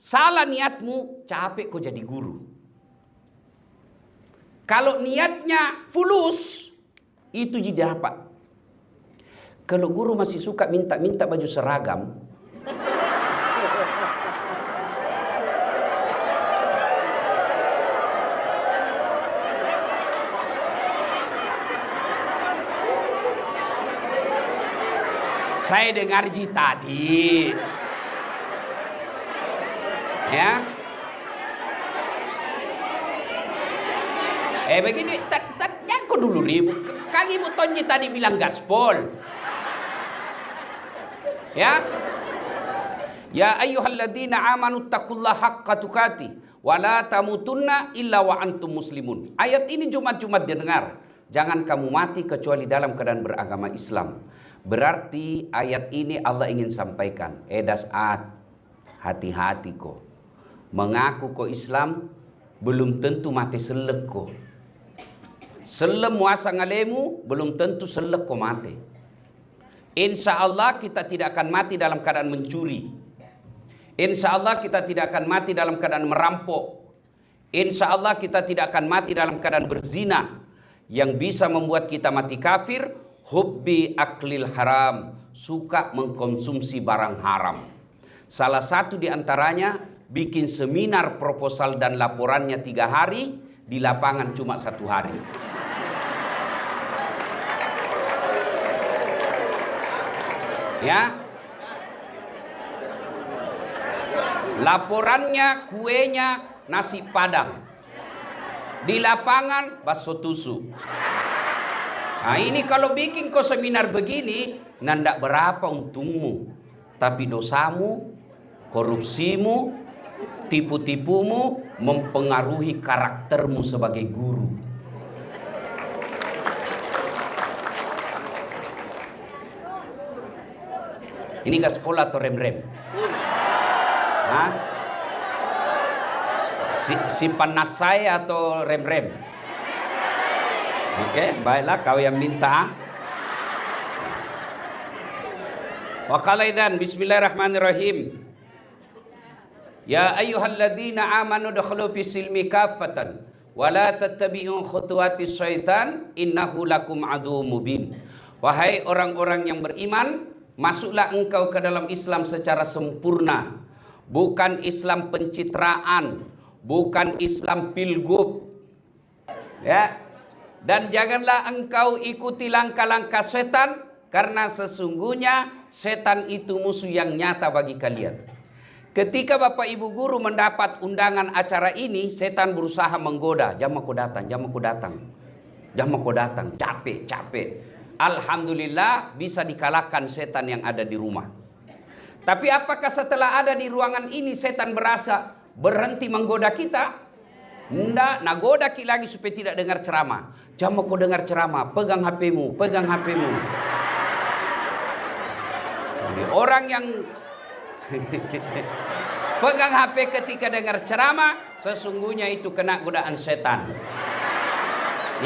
salah niatmu, capek kau jadi guru. Kalau niatnya fulus, itu jadi dapat. Kalau guru masih suka minta baju seragam, saya dengar tadi, ya. Begini, aku dulu ribut. Kang Ibu Tonji tadi bilang gaspol. Ya. Ya ayyuhalladzina amanu taqullaha haqqa tuqatih wa la tamutunna illa wa antum muslimun. Ayat ini Jumat-Jumat dengar. Jangan kamu mati kecuali dalam keadaan beragama Islam. Berarti ayat ini Allah ingin sampaikan, hati-hati kok. Mengaku kok Islam belum tentu mati selek kok. Selem muasa ngalemu belum tentu selek kok mati. Insya Allah kita tidak akan mati dalam keadaan mencuri. Insya Allah kita tidak akan mati dalam keadaan merampok. Insya Allah kita tidak akan mati dalam keadaan berzina. Yang bisa membuat kita mati kafir, hubbi aklil haram, suka mengkonsumsi barang haram. Salah satu di antaranya bikin seminar proposal dan laporannya 3 hari, di lapangan cuma 1 hari. Ya, laporannya kuenya nasi padang, di lapangan bakso tusuk. Nah ini kalau bikin kau seminar begini, nandak berapa untungmu, tapi dosamu, korupsimu, tipu-tipumu mempengaruhi karaktermu sebagai guru. Ini gaspol atau rem-rem? Hah? Si panas saya atau rem-rem? Oke, baiklah kau yang minta. Wa qala idzan bismillahirrahmanirrahim. Ya ayyuhalladzina amanu dakhulu fis silmi kaffatan wa la tattabi'u khutuwatis syaitan innahu lakum aduwwum mubin. Wahai orang-orang yang beriman, masuklah engkau ke dalam Islam secara sempurna. Bukan Islam pencitraan, bukan Islam pilgub. Ya. Dan janganlah engkau ikuti langkah-langkah setan, karena sesungguhnya setan itu musuh yang nyata bagi kalian. Ketika Bapak Ibu guru mendapat undangan acara ini, setan berusaha menggoda, jam aku datang, capek. Alhamdulillah bisa dikalahkan setan yang ada di rumah. Tapi apakah setelah ada di ruangan ini setan berhenti menggoda kita? Nggak, nagoda kita lagi supaya tidak dengar ceramah. Jam aku dengar ceramah, pegang HP-mu. Jadi orang yang pegang HP ketika dengar ceramah, sesungguhnya itu kena godaan setan.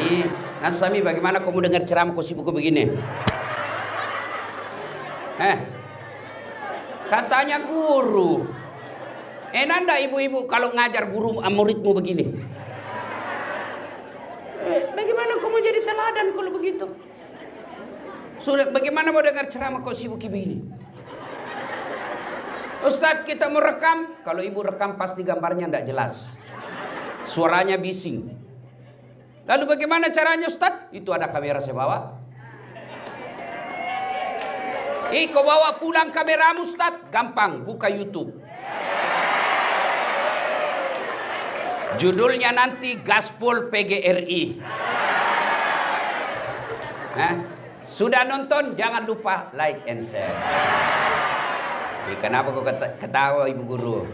Nih, Nasami, bagaimana kamu dengar ceramah kok sibuk begini? Katanya guru. Nanda ibu-ibu kalau ngajar guru muridmu begini? Bagaimana kamu jadi teladan kalau begitu? Sudah, bagaimana mau dengar ceramah kok sibuk begini? Ustadz, kita mau rekam. Kalau ibu rekam pasti gambarnya tidak jelas, suaranya bising. Lalu bagaimana caranya Ustadz? Itu ada kamera saya bawa. Kau bawa pulang kameramu Ustadz? Gampang, buka YouTube. Judulnya nanti Gaspol PGRI. Sudah nonton? Jangan lupa like and share. Kenapa kau ketawa ibu guru?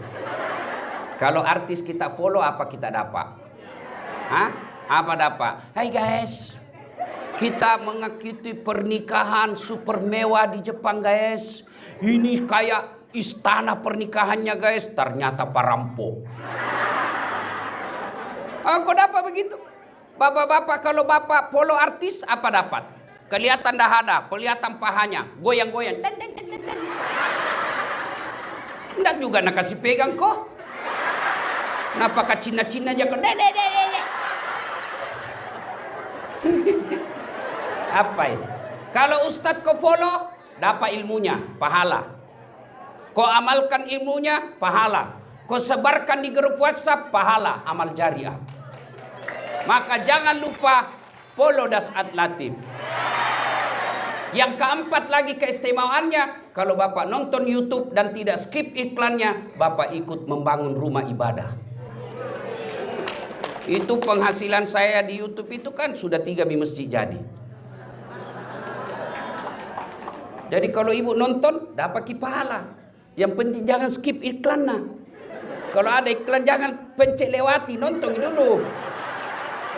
Kalau artis kita follow, apa kita dapat? Apa dapat? Hai guys, kita mengikuti pernikahan super mewah di Jepang guys. Ini kayak istana pernikahannya guys. Ternyata perampok. Kok dapat begitu? Bapak-bapak, kalau bapak follow artis, apa dapat? Kelihatan dahada, kelihatan pahanya, goyang-goyang. Nggak juga nak kasih pegang kok. Napaka Cina-Cina aja kok. Apa ini? Kalau ustadz kau follow, dapat ilmunya, pahala. Kau amalkan ilmunya, pahala. Kau sebarkan di grup WhatsApp, pahala, amal jariah. Maka jangan lupa follow Dasat Latif. Yang keempat lagi keistimewaannya, kalau Bapak nonton YouTube dan tidak skip iklannya, Bapak ikut membangun rumah ibadah. Itu penghasilan saya di YouTube itu kan sudah 3 masjid jadi. Jadi kalau ibu nonton, dapat pahala. Yang penting jangan skip iklannya. Kalau ada iklan jangan pencet lewati, nonton dulu.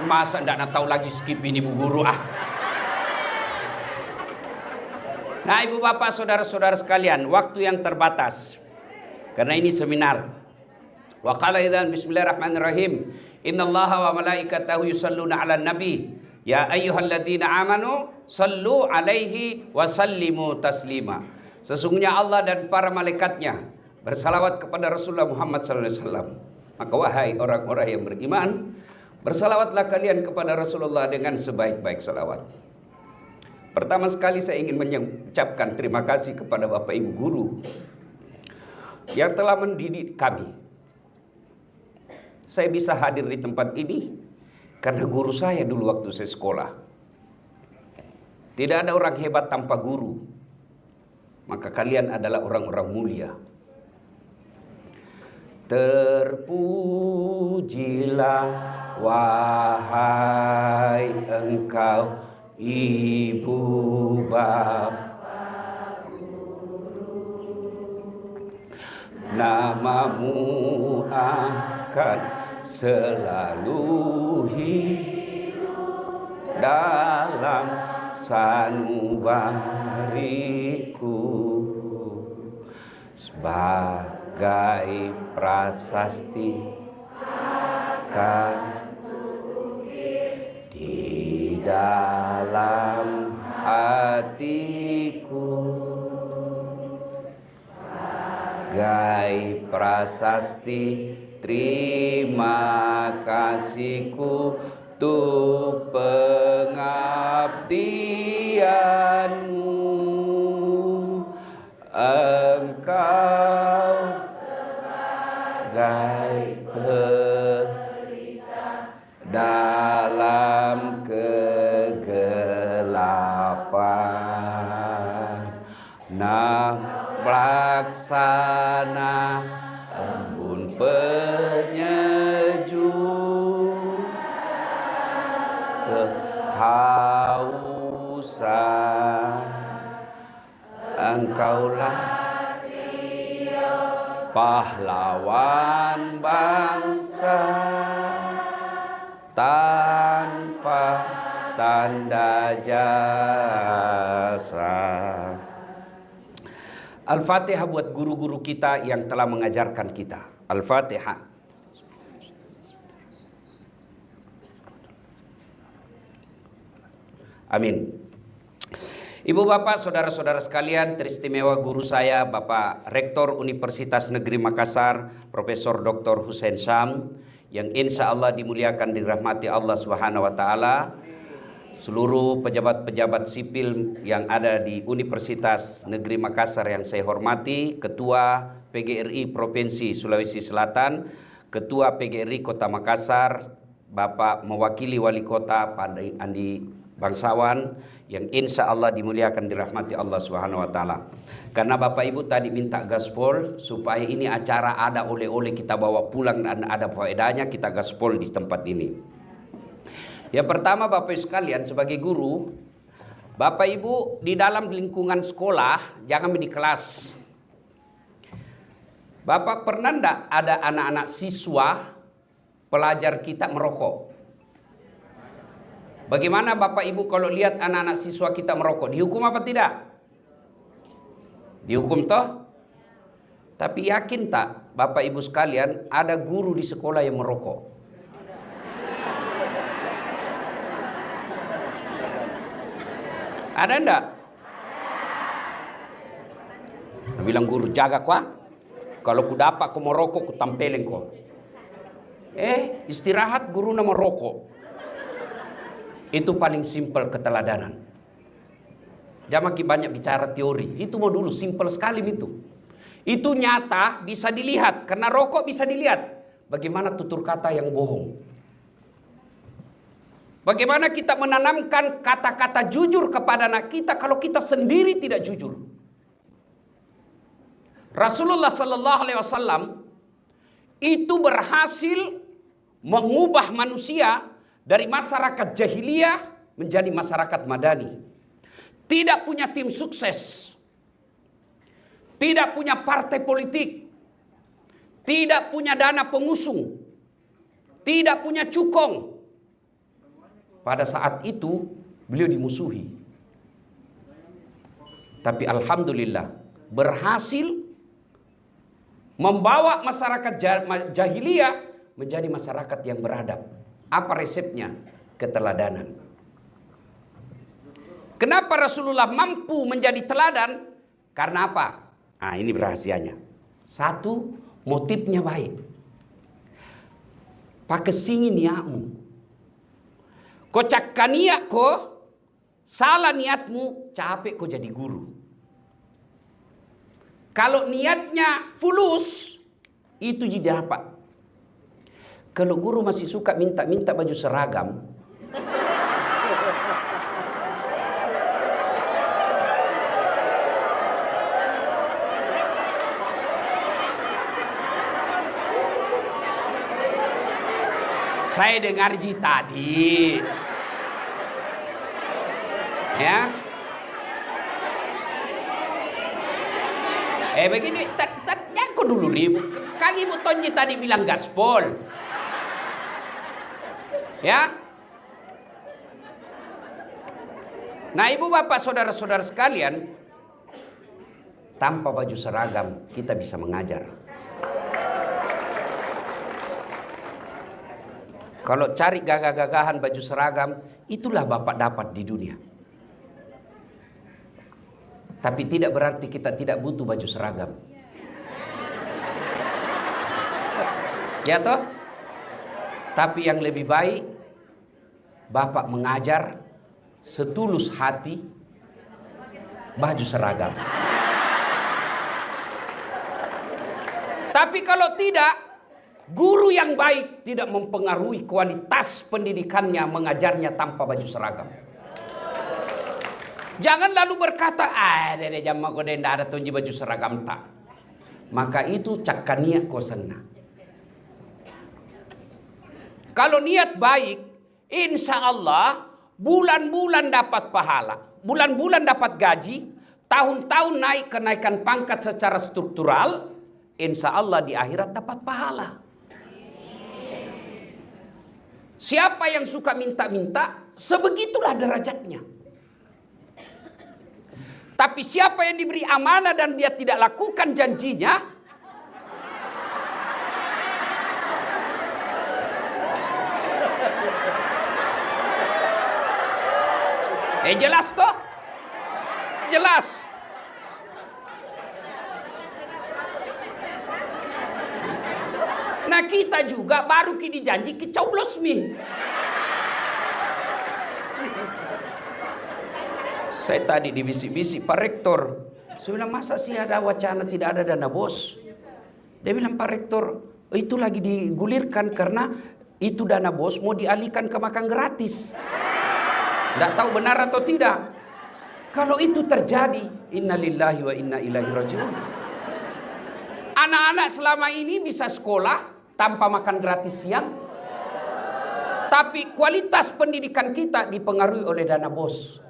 Masa ndak tahu lagi skip ini Bu Guru ah. Nah, ibu bapak, saudara-saudara sekalian, waktu yang terbatas. Karena ini seminar. Wa qala idzan bismillahirrahmanirrahim. Innallaha wa malaikatahu yusalluna 'alan nabi. Ya ayyuhalladzina amanu sallu 'alaihi wa sallimu taslima. Sesungguhnya Allah dan para malaikatnya bersalawat kepada Rasulullah Muhammad sallallahu alaihi wasallam. Maka wahai orang-orang yang beriman, bersalawatlah kalian kepada Rasulullah dengan sebaik-baik salawat. Pertama sekali saya ingin mengucapkan terima kasih kepada Bapak Ibu Guru yang telah mendidik kami. Saya bisa hadir di tempat ini karena guru saya dulu waktu saya sekolah. Tidak ada orang hebat tanpa guru. Maka kalian adalah orang-orang mulia. Terpujilah wahai engkau Ibu Bapa Guru, namamu akan selalu hidup dalam sanubariku sebagai prasasti akan di dalam hatiku sebagai prasasti terima kasihku untuk pengabdianmu. Engkau sebagai pelita dalam kegelapan, pelaksana embun penyejuk kehausan. Engkaulah pahlawan bangsa tanpa tanda jasa. Al-Fatihah buat guru-guru kita yang telah mengajarkan kita. Al-Fatihah. Amin. Ibu bapak, saudara-saudara sekalian, teristimewa guru saya Bapak Rektor Universitas Negeri Makassar, Profesor Dr. Hussein Syam, yang insya Allah dimuliakan dirahmati Allah Subhanahu wa taala. Seluruh pejabat-pejabat sipil yang ada di Universitas Negeri Makassar yang saya hormati, Ketua PGRI Provinsi Sulawesi Selatan, Ketua PGRI Kota Makassar, Bapak mewakili Wali Kota Pak Andi Bangsawan, yang insya Allah dimuliakan dirahmati Allah Subhanahu wa taala. Karena Bapak Ibu tadi minta gaspol supaya ini acara ada oleh-oleh kita bawa pulang dan ada faedahnya, kita gaspol di tempat ini. Yang pertama Bapak Ibu sekalian, sebagai guru, Bapak Ibu di dalam lingkungan sekolah jangan di kelas. Bapak pernah enggak ada anak-anak siswa pelajar kita merokok? Bagaimana Bapak Ibu kalau lihat anak-anak siswa kita merokok? Dihukum apa tidak? Dihukum toh? Tapi yakin tak Bapak Ibu sekalian ada guru di sekolah yang merokok? Ada enggak? Bilang guru, jaga kau. Kalau ku dapat kau merokok, ku tampelin kau. Istirahat guru nama rokok. Itu paling simpel keteladanan. Jangan banyak bicara teori. Itu mau dulu, simpel sekali itu. Itu nyata, bisa dilihat. Karena rokok bisa dilihat. Bagaimana tutur kata yang bohong. Bagaimana kita menanamkan kata-kata jujur kepada anak kita kalau kita sendiri tidak jujur. Rasulullah Sallallahu Alaihi Wasallam itu berhasil mengubah manusia dari masyarakat jahiliyah menjadi masyarakat madani. Tidak punya tim sukses. Tidak punya partai politik. Tidak punya dana pengusung. Tidak punya cukong. Pada saat itu beliau dimusuhi. Tapi alhamdulillah berhasil membawa masyarakat jahiliyah menjadi masyarakat yang beradab. Apa resepnya? Keteladanan. Kenapa Rasulullah mampu menjadi teladan? Karena apa? Ini rahasianya. Satu, motifnya baik. Pakai singin niatmu. Kau cakkan niat kau, salah niatmu, capek kau jadi guru. Kalau niatnya fulus, itu jadi apa? Kalau guru masih suka minta baju seragam, saya dengar tadi, ya. Begini, aku dulu ribut. Kang Ibu Tonji tadi bilang gaspol, ya. Nah, ibu bapak saudara-saudara sekalian, tanpa baju seragam kita bisa mengajar. Kalau cari gagah-gagahan baju seragam, itulah bapak dapat di dunia. Tapi tidak berarti kita tidak butuh baju seragam. Ya toh? Tapi yang lebih baik, bapak mengajar setulus hati baju seragam. Tapi kalau tidak, guru yang baik tidak mempengaruhi kualitas pendidikannya mengajarnya tanpa baju seragam. Jangan lalu berkata, dede jama kau tidak ada tunji baju seragam tak. Maka itu cakkan niat kau senang. Kalau niat baik, insya Allah bulan-bulan dapat pahala, bulan-bulan dapat gaji, tahun-tahun naik kenaikan pangkat secara struktural, insya Allah di akhirat dapat pahala. Siapa yang suka minta-minta, sebegitulah derajatnya. Tapi siapa yang diberi amanah dan dia tidak lakukan janjinya, jelas toh? Jelas. Nah kita juga baru kini janji kecoblos mi. Saya tadi dibisik-bisik Pak Rektor. Saya bilang masa sih ada wacana tidak ada dana bos. Dia bilang Pak Rektor itu lagi digulirkan karena itu dana bos mau dialihkan ke makan gratis. Tidak tahu benar atau tidak. Kalau itu terjadi, innalillahi wa inna ilaihi rajiun. Anak-anak selama ini bisa sekolah tanpa makan gratis siang. Tapi kualitas pendidikan kita dipengaruhi oleh dana bos.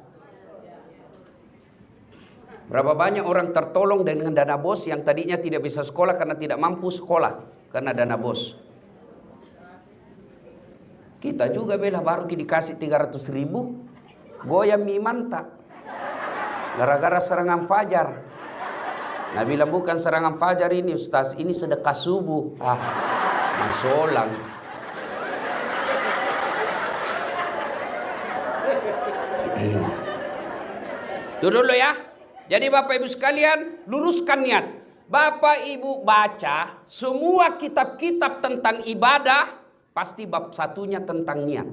Berapa banyak orang tertolong dengan dana bos yang tadinya tidak bisa sekolah karena tidak mampu sekolah karena dana bos. Kita juga bela baru dikasih 300.000 goyang mie mantap gara-gara serangan fajar. Nah bilang bukan serangan fajar ini Ustaz, ini sedekah subuh. Masolang. Itu dulu ya. Jadi Bapak Ibu sekalian, luruskan niat. Bapak Ibu baca semua kitab-kitab tentang ibadah, pasti bab satunya tentang niat.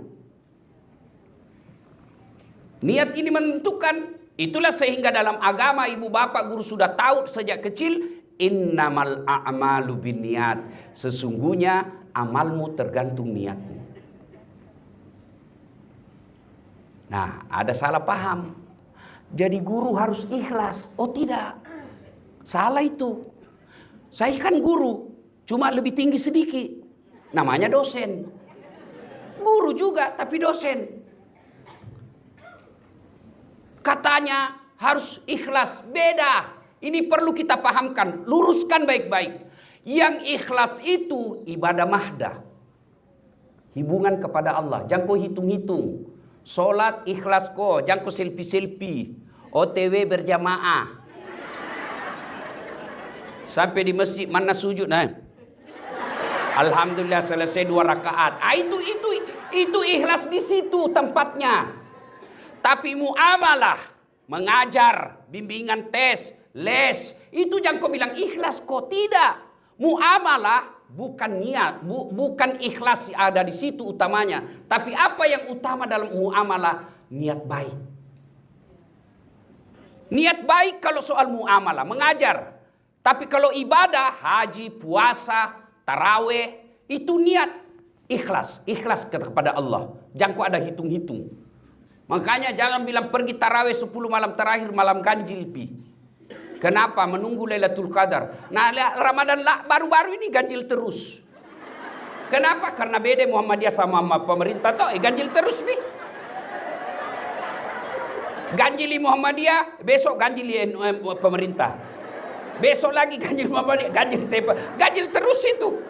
Niat ini menentukan. Itulah sehingga dalam agama ibu bapak guru sudah tahu sejak kecil, innamal a'malu binniyat. Sesungguhnya amalmu tergantung niatmu. Nah, ada salah paham. Jadi guru harus ikhlas. Oh tidak. Salah itu. Saya kan guru, cuma lebih tinggi sedikit. Namanya dosen. Guru juga, tapi dosen. Katanya harus ikhlas. Beda. Ini perlu kita pahamkan. Luruskan baik-baik. Yang ikhlas itu ibadah mahdah. Hubungan kepada Allah. Jangan kau hitung-hitung. Solat ikhlas kau. Jangan kau selfie-selfie. OTW berjamaah. Sampai di masjid mana sujud. Nah. Alhamdulillah selesai 2 rakaat. Itu ikhlas di situ tempatnya. Tapi muamalah, mengajar, bimbingan tes, les, itu jangan kau bilang ikhlas kok. Tidak. Muamalah bukan niat, bukan ikhlas ada di situ utamanya. Tapi apa yang utama dalam muamalah? Niat baik. Niat baik kalau soal muamalah, mengajar. Tapi kalau ibadah, haji, puasa, taraweh, itu niat ikhlas. Ikhlas kepada Allah. Jangan kau ada hitung-hitung. Makanya jangan bilang pergi tarawih 10 malam terakhir malam ganjil pi. Kenapa? Menunggu Lailatul Qadar. Nah, Ramadan baru-baru ini ganjil terus. Kenapa? Karena beda Muhammadiyah sama pemerintah toh, ganjil terus pi. Ganjili Muhammadiyah, besok ganjili pemerintah. Besok lagi ganjil Muhammadiyah, ganjil siapa? Ganjil terus itu.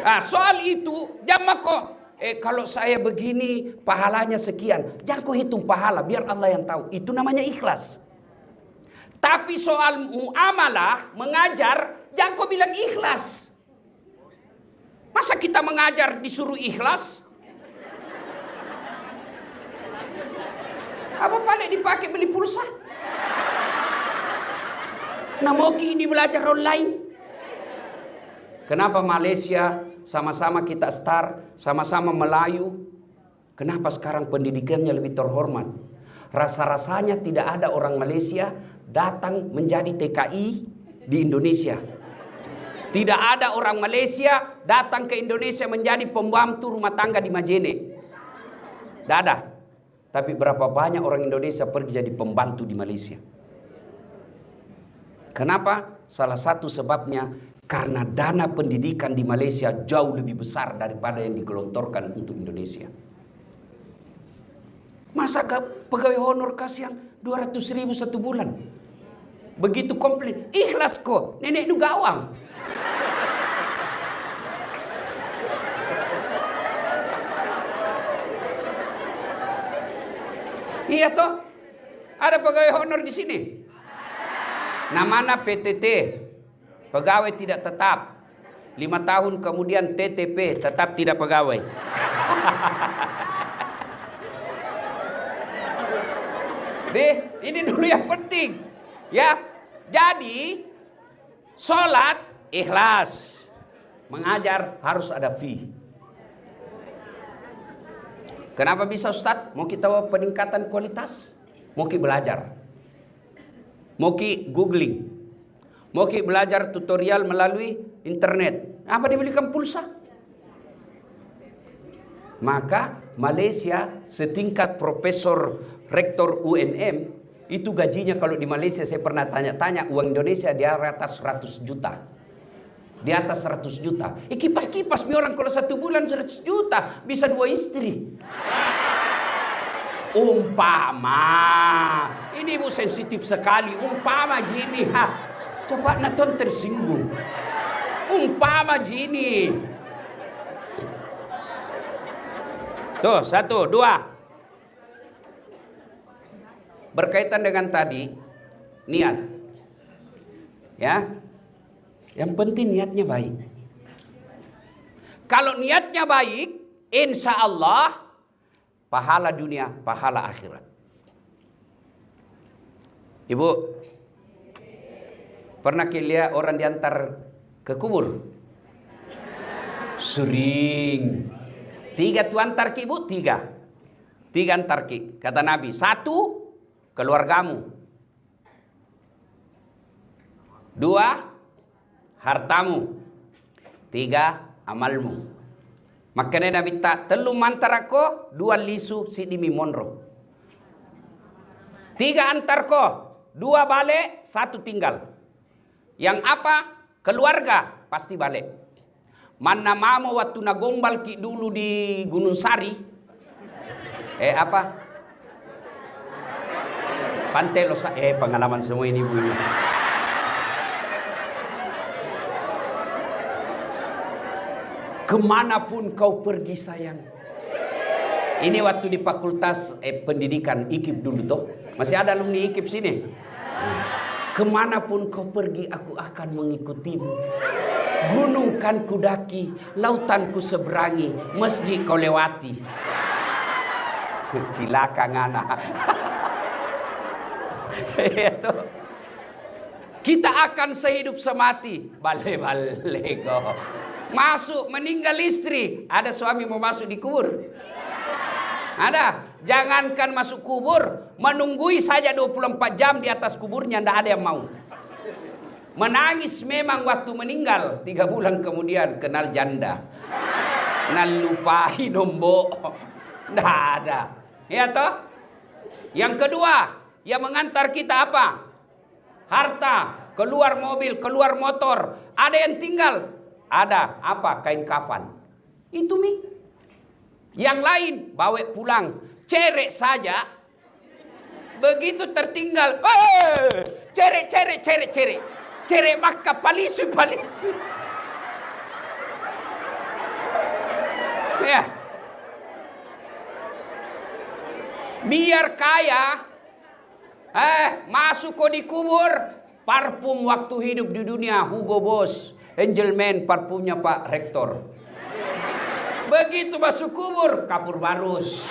Nah, soal itu jangan kok kalau saya begini pahalanya sekian. Jangan kau hitung pahala, biar Allah yang tahu. Itu namanya ikhlas. Tapi soal muamalah, mengajar, jangan kau bilang ikhlas. Masa kita mengajar disuruh ikhlas? Apa paling dipakai beli pulsa? Nah, mau ini belajar online. Kenapa Malaysia sama-sama kita star, sama-sama Melayu? Kenapa sekarang pendidikannya lebih terhormat? Rasa-rasanya tidak ada orang Malaysia datang menjadi TKI di Indonesia. Tidak ada orang Malaysia datang ke Indonesia menjadi pembantu rumah tangga di Majene. Tidak ada. Tapi berapa banyak orang Indonesia pergi jadi pembantu di Malaysia? Kenapa? Salah satu sebabnya karena dana pendidikan di Malaysia jauh lebih besar daripada yang digelontorkan untuk Indonesia. Masa pegawai honor kasih yang 200.000 satu bulan? Begitu komplain, ikhlas kok, nenek nu gawang. Iya toh? Ada pegawai honor di sini. Namanya PTT. Pegawai tidak tetap. 5 tahun kemudian TTP, tetap tidak pegawai. Ini dulu yang penting. Ya. Jadi sholat ikhlas. Mengajar harus ada fee. Kenapa bisa Ustadz? Mau kita peningkatan kualitas? Mau kita belajar? Mau kita googling? Mau kita belajar tutorial melalui internet? Apa dibelikan pulsa? Maka Malaysia setingkat profesor rektor UNM itu gajinya kalau di Malaysia saya pernah tanya-tanya uang Indonesia di atas 100 juta. Di atas 100 juta. Kipas-kipas mi orang kalau 1 bulan 100 juta bisa 2 istri. Umpama. Ini ibu sensitif sekali. Umpama gini. Coba naton tersinggung. Umpama gini. Tuh, 1, 2. Berkaitan dengan tadi niat. Ya. Yang penting niatnya baik. Kalau niatnya baik, insya Allah pahala dunia, pahala akhirat. Ibu, Pernah lihat orang diantar ke kubur? Sering. 3 tu antar ki bu, 3 antar ki. Kata Nabi, 1 keluargamu, 2 hartamu, 3 amalmu. Makanya Nabi tak telu mantar ko, 2 lisu si dimi monro. 3 antar ko, 2 balik, 1 tinggal. Yang apa? Keluarga pasti balik. Mana mamo waktu nagombal ki dulu di Gunung Sari. Apa? Pantai Losa. Pengalaman semua ini bu ini. Kemanapun kau pergi sayang. Ini waktu di Fakultas Pendidikan IKIP dulu toh. Masih ada alumni IKIP sini. Kemanapun kau pergi aku akan mengikutimu. Gunung kan kudaki, lautan ku seberangi, masjid kau lewati. Cilaka ngana. Kita akan sehidup semati. Bale-bale kau. Masuk meninggal istri, ada suami mau masuk di kubur. Ada. Jangankan masuk kubur, menunggui saja 24 jam di atas kuburnya ndak ada yang mau. Menangis memang waktu meninggal, 3 bulan kemudian kenal janda. Nalupai nombok. Ndak ada. Ya toh? Yang kedua, yang mengantar kita apa? Harta, keluar mobil, keluar motor. Ada yang tinggal? Ada. Apa? Kain kafan. Itu mi. Yang lain bawa pulang, cerek saja. Begitu tertinggal, cerek. Cerek maka palisu. Ya. Biar kaya, masuk kau di kubur, parfum waktu hidup di dunia Hugo Boss, Angelman, parfumnya Pak Rektor. Begitu masuk kubur, kapur barus.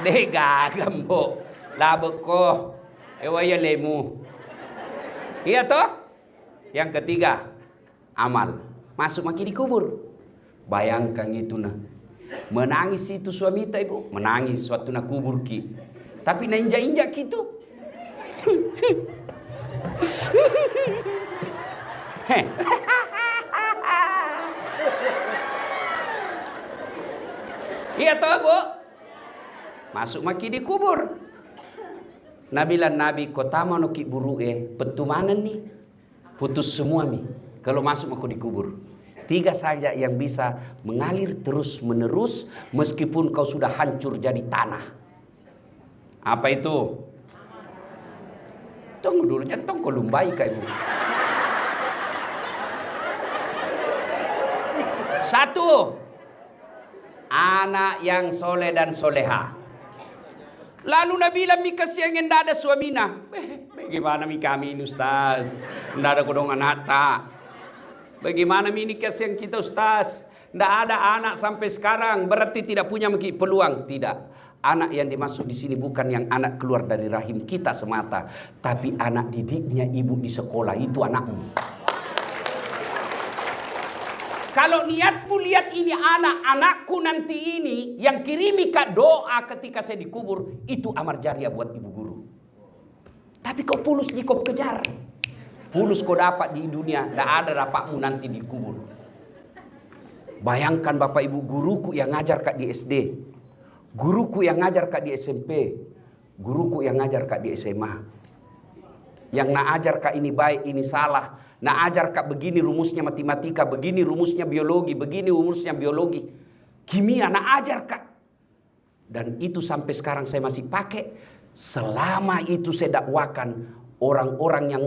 Dega gambo, labek ko, ewaya lemu. Iya toh? Yang ketiga, amal. Masuk maki di kubur. Bayangkan itu nah. Menangis itu suami tak ibu, menangis waktu nak kubur ki. Tapi na injak-injak gitu. Iya toh bu? Masuk maki di kubur. Nabilan Nabi kota mana ki buru petumanan nih. Putus semua nih. Kalau masuk aku dikubur. 3 saja yang bisa mengalir terus menerus meskipun kau sudah hancur jadi tanah. Apa itu? Tunggu dulu, jangan kau lumbai kak ibu. 1. Anak yang soleh dan soleha. Lalu Nabi bilang mi kasihan yang tidak ada suamina. Bagaimana mi kami ini Ustaz? Tidak ada kodongan harta. Bagaimana mi ini kasihan kita Ustaz? Tidak ada anak sampai sekarang. Berarti tidak punya peluang. Tidak. Anak yang dimaksud di sini bukan yang anak keluar dari rahim kita semata. Tapi anak didiknya ibu di sekolah. Itu anakmu. Kalau niatmu lihat ini anak-anakku nanti ini yang kirimi kak doa ketika saya dikubur, itu amal jariah buat ibu guru. Tapi kau pulus di kau kejar. Pulus kau dapat di dunia, tidak ada dapatmu nanti dikubur. Bayangkan bapak ibu guruku yang ngajar kak di SD, guruku yang ngajar kak di SMP, guruku yang ngajar kak di SMA. Yang nak ajar kak ini baik, ini salah. Nak ajar kak begini rumusnya matematika, begini rumusnya biologi, begini rumusnya biologi. Kimia nak ajar kak. Dan itu sampai sekarang saya masih pakai. Selama itu saya dakwakan, orang-orang yang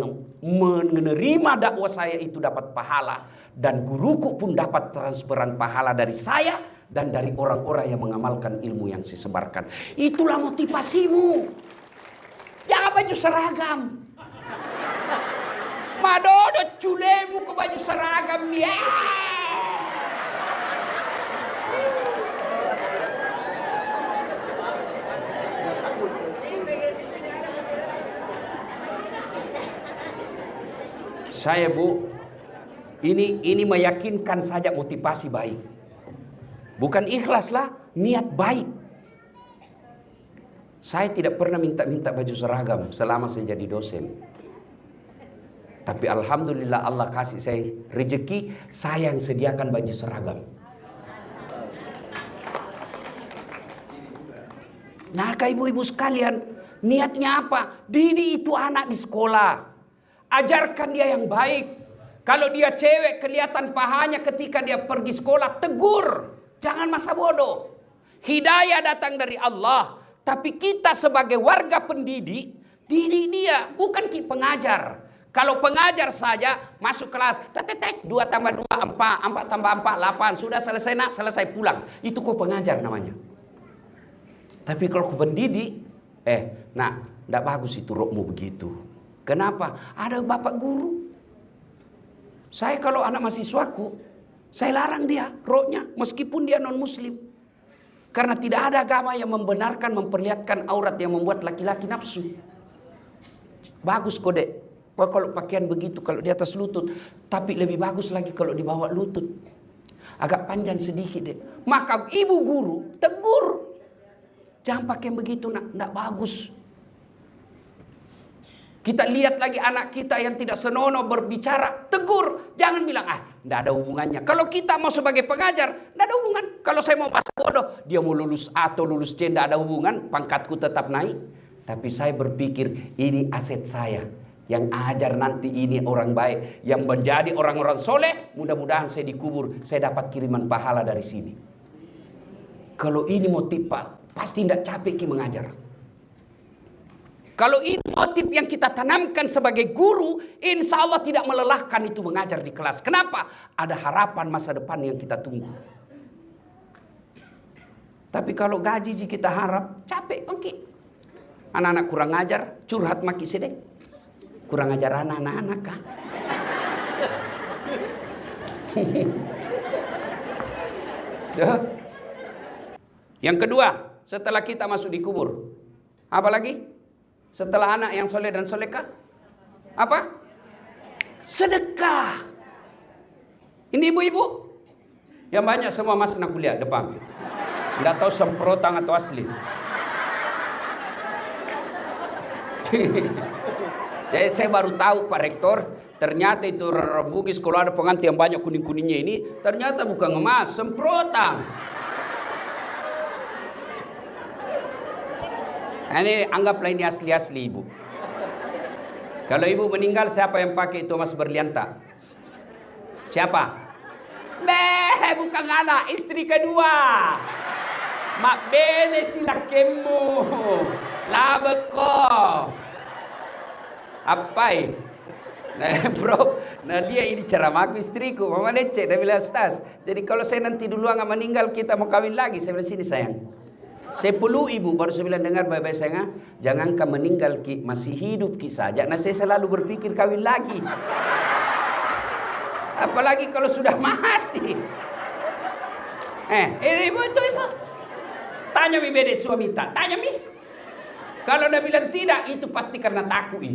menerima dakwah saya itu dapat pahala. Dan guruku pun dapat transferan pahala dari saya dan dari orang-orang yang mengamalkan ilmu yang saya sebarkan. Itulah motivasimu. Jangan baju seragam. Madodo culemu ke baju seragam ya. Saya Bu, ini meyakinkan saja motivasi baik. Bukan ikhlas lah, niat baik. Saya tidak pernah minta baju seragam selama saya jadi dosen. Tapi alhamdulillah Allah kasih saya rezeki, saya yang sediakan baju seragam. Nah, ibu-ibu sekalian, niatnya apa? Didik itu anak di sekolah. Ajarkan dia yang baik. Kalau dia cewek kelihatan pahanya ketika dia pergi sekolah, tegur. Jangan masa bodoh. Hidayah datang dari Allah. Tapi kita sebagai warga pendidik, didik dia. Bukan pengajar. Kalau pengajar saja masuk kelas, 2 tambah 2, 4, 4 tambah 4, 8. Sudah selesai nak, selesai pulang. Itu kok pengajar namanya. Tapi kalau ke pendidik, nak, tidak bagus itu rokmu begitu. Kenapa? Ada bapak guru. Saya kalau anak mahasiswaku, saya larang dia roknya, meskipun dia non muslim. Karena tidak ada agama yang membenarkan memperlihatkan aurat yang membuat laki-laki nafsu. Bagus kok dek, kalau pakaian begitu, kalau di atas lutut. Tapi lebih bagus lagi kalau di bawah lutut. Agak panjang sedikit dek. Maka ibu guru tegur. Jangan pakai begitu nak, tidak bagus. Kita lihat lagi anak kita yang tidak senonoh berbicara, tegur. Jangan bilang, tidak ada hubungannya. Kalau kita mau sebagai pengajar, tidak ada hubungan. Kalau saya mau bahasa bodoh, dia mau lulus A atau lulus C, tidak ada hubungan. Pangkatku tetap naik. Tapi saya berpikir, ini aset saya. Yang ajar nanti ini orang baik. Yang menjadi orang-orang soleh, mudah-mudahan saya dikubur. Saya dapat kiriman pahala dari sini. Kalau ini motif pasti tidak capek mengajar. Kalau ini motif yang kita tanamkan sebagai guru, insya Allah tidak melelahkan itu mengajar di kelas. Kenapa? Ada harapan masa depan yang kita tunggu. Tapi kalau gaji kita harap, capek bangkit. Anak-anak kurang ajar, curhat maki sedek. Kurang ajar anak-anak kah? Yang kedua, setelah kita masuk di kubur, apa lagi? Setelah anak yang soleh dan solehah, apa? Sedekah. Ini ibu-ibu yang banyak semua mas nak kuliah depan. Nggak tahu semprotan atau asli. Jadi saya baru tahu Pak Rektor, ternyata itu Bugis kalau ada pengantin yang banyak kuning-kuningnya ini, ternyata bukan emas, semprotan. Ini anggaplah ini asli-asli ibu. Kalau ibu meninggal, siapa yang pakai itu emas berliantak? Siapa? Bukan anak, istri kedua. Mak bene sila kemu. Labeko. Apai? Nah, bro, dia ini ceramahku istriku, mama leceh, dia bilang Ustaz. Jadi kalau saya nanti duluan nggak meninggal, kita mau kawin lagi. Saya bilang sini sayang. 10 ibu baru saya bilang dengar baik-baik sayang, jangan kau meninggal ki, masih hidup ki saja. Nah saya selalu berpikir kawin lagi. Apalagi kalau sudah mati. Ibu itu ibu. Tanya mi bede suami tak, tanya mi. Kalau dia bilang tidak, itu pasti karena takut.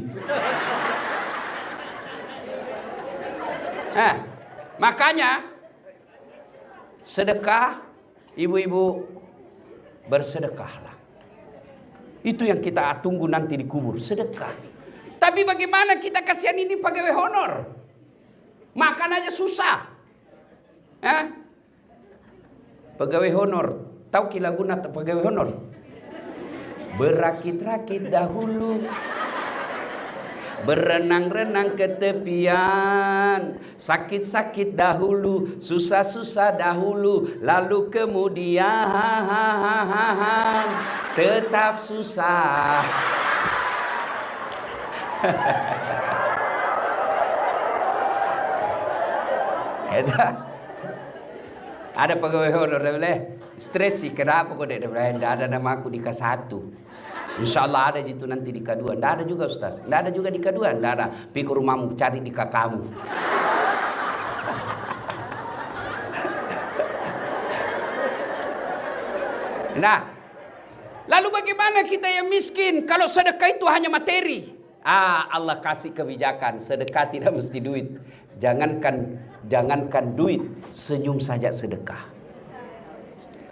Makanya sedekah, ibu-ibu bersedekahlah. Itu yang kita tunggu nanti di kubur, sedekah. Tapi bagaimana kita kasihan ini pegawai honor? Makan aja susah. Pegawai honor, tahu kilaguna pegawai honor? Berakit-rakit dahulu, berenang-renang ke tepian, sakit-sakit dahulu, susah-susah dahulu, lalu kemudian tetap susah. Ada pegawai honor dia bilang, stres sih kenapa kok dia bilang, tidak ada nama aku di K1. Insya Allah ada gitu nanti di K2. Tidak ada juga Ustaz. Tidak ada juga di K2. Tidak ada. Pergi ke rumahmu cari di kakakmu. Nah, lalu bagaimana kita yang miskin? Kalau sedekah itu hanya materi. Allah kasih kebijakan, sedekah tidak mesti duit. Jangankan duit, senyum saja sedekah.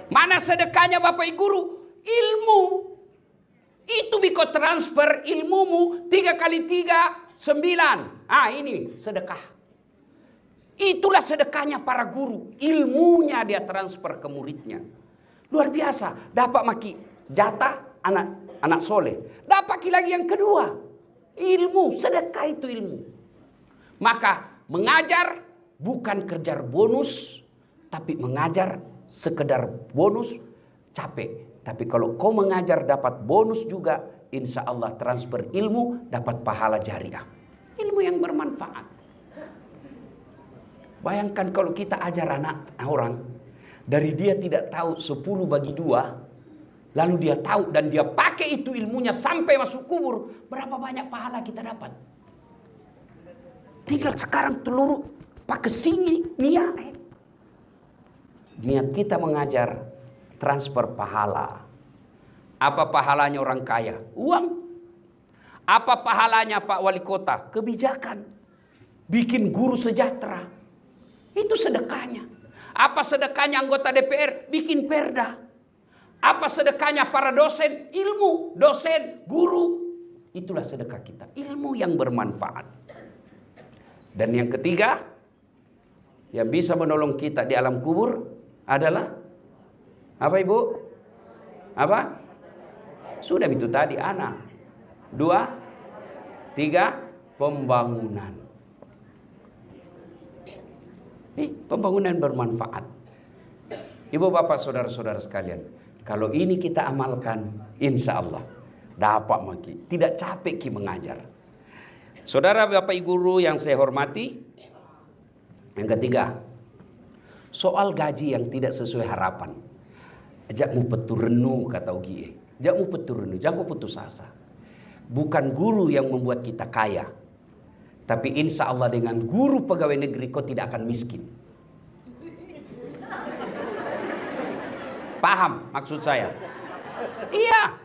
Mana sedekahnya Bapak Ibu Guru? Ilmu. Itu biko transfer ilmumu 3 kali 3, 9. Ini sedekah. Itulah sedekahnya para guru. Ilmunya dia transfer ke muridnya. Luar biasa. Dapat maki jatah anak soleh. Dapat lagi yang kedua. Ilmu. Sedekah itu ilmu. Maka mengajar bukan kejar bonus. Tapi mengajar sekedar bonus capek. Tapi kalau kau mengajar dapat bonus juga. Insya Allah transfer ilmu dapat pahala jariah. Ilmu yang bermanfaat. Bayangkan kalau kita ajar anak orang, dari dia tidak tahu 10 bagi 2, lalu dia tahu dan dia pakai itu ilmunya sampai masuk kubur, berapa banyak pahala kita dapat? Tinggal sekarang telur pakai sini niat. Niat kita mengajar, transfer pahala. Apa pahalanya orang kaya? Uang. Apa pahalanya Pak Wali Kota? Kebijakan. Bikin guru sejahtera. Itu sedekahnya. Apa sedekahnya anggota DPR? Bikin perda. Apa sedekahnya para dosen? Ilmu. Dosen, guru. Itulah sedekah kita. Ilmu yang bermanfaat. Dan yang ketiga, yang bisa menolong kita di alam kubur adalah apa Ibu? Apa? Sudah itu tadi anak. 2, 3, pembangunan. Pembangunan bermanfaat. Ibu bapak saudara-saudara sekalian, kalau ini kita amalkan, insya Allah dapat maki. Tidak capek ki mengajar. Saudara bapak ibu guru yang saya hormati, yang ketiga, soal gaji yang tidak sesuai harapan. Jakmu peturenu kata Ugie. Jakmu peturenu, jangan putus asa. Bukan guru yang membuat kita kaya. Tapi insya Allah dengan guru pegawai negeri kau tidak akan miskin. Paham maksud saya? Iya.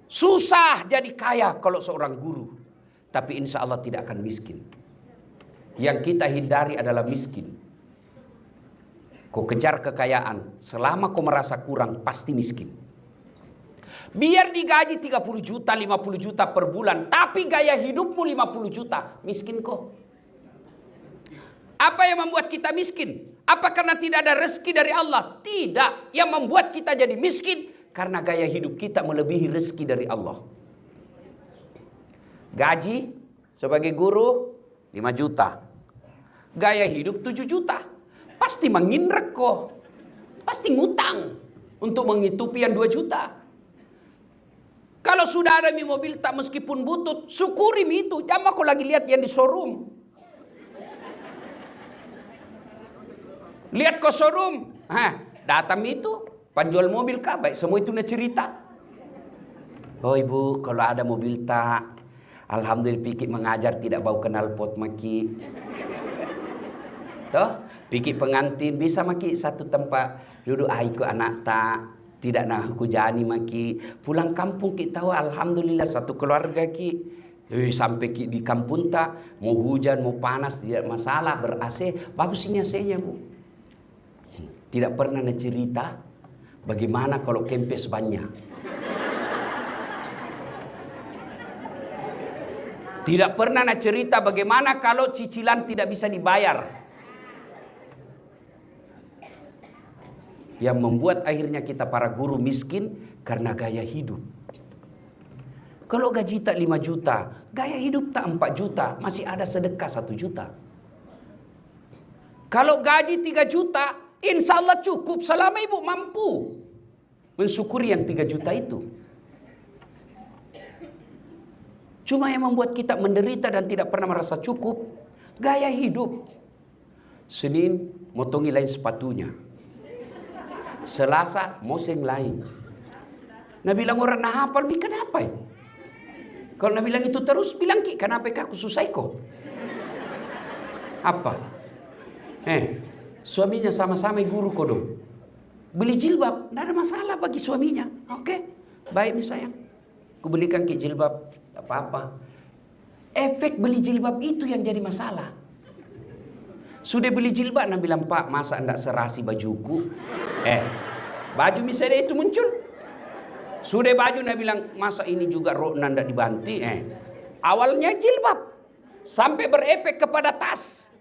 Susah jadi kaya kalau seorang guru. Tapi insya Allah tidak akan miskin. Yang kita hindari adalah miskin. Kau kejar kekayaan. Selama kau merasa kurang pasti miskin. Biar digaji 30 juta, 50 juta per bulan. Tapi gaya hidupmu 50 juta. Miskin kok. Apa yang membuat kita miskin? Apa karena tidak ada rezeki dari Allah? Tidak. Yang membuat kita jadi miskin. Karena gaya hidup kita melebihi rezeki dari Allah. Gaji sebagai guru 5 juta. Gaya hidup 7 juta. Pasti mengindrek kok. Pasti ngutang. Untuk menghidupi yang 2 juta. Kalau sudah ada mobil tak meskipun butut, syukuri itu. Jangan aku lagi lihat yang di showroom. Lihat ke showroom. Datang itu, penjual mobil kah? Baik, semua itu cerita. Oh ibu, kalau ada mobil tak, alhamdulillah pikir mengajar tidak bau kenal pot maki. Toh, pikir pengantin bisa maki satu tempat duduk ikut anak tak. Tidak nak aku jani maki. Pulang kampung kita tahu alhamdulillah satu keluarga ki. Sampai ki di kampung tak mau hujan mau panas tidak masalah ber-AC. Bagus ini AC-nya Bu. Tidak pernah cerita bagaimana kalau kempes banyak. Tidak pernah cerita bagaimana kalau cicilan tidak bisa dibayar. Yang membuat akhirnya kita para guru miskin karena gaya hidup. Kalau gaji tak 5 juta, gaya hidup tak 4 juta, masih ada sedekah 1 juta. Kalau gaji 3 juta, insya Allah cukup selama ibu mampu mensyukuri yang 3 juta itu. Cuma yang membuat kita menderita dan tidak pernah merasa cukup, gaya hidup. Senin, motongi lain sepatunya. Selasa moseng lain. Nah bilang orang nah hafal mi kenapa ya? Kalau nah bilang itu terus bilang ki kenapa aku susah kok? Apa? Suaminya sama-sama guru kodong. Beli jilbab, tidak ada masalah bagi suaminya. Oke, baik mi sayang. Ku belikan ki jilbab Tak apa-apa. Efek beli jilbab itu yang jadi masalah. Sudah beli jilbab, nak bilang, Pak, masa enggak serasi bajuku? Baju misalnya itu muncul. Sudah baju, nak bilang, masa ini juga rokna enggak dibanti? Awalnya jilbab. Sampai berefek kepada tas.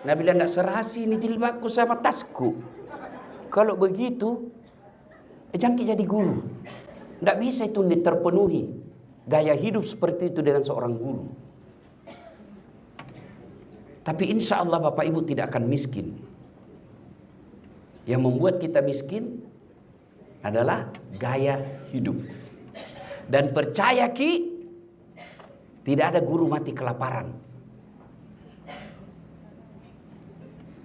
Nak bilang, enggak serasi ini jilbabku sama tasku. Kalau begitu, jangki jadi guru. Enggak bisa itu terpenuhi. Gaya hidup seperti itu dengan seorang guru. Tapi insya Allah Bapak Ibu tidak akan miskin. Yang membuat kita miskin adalah gaya hidup. Dan percaya Ki, tidak ada guru mati kelaparan.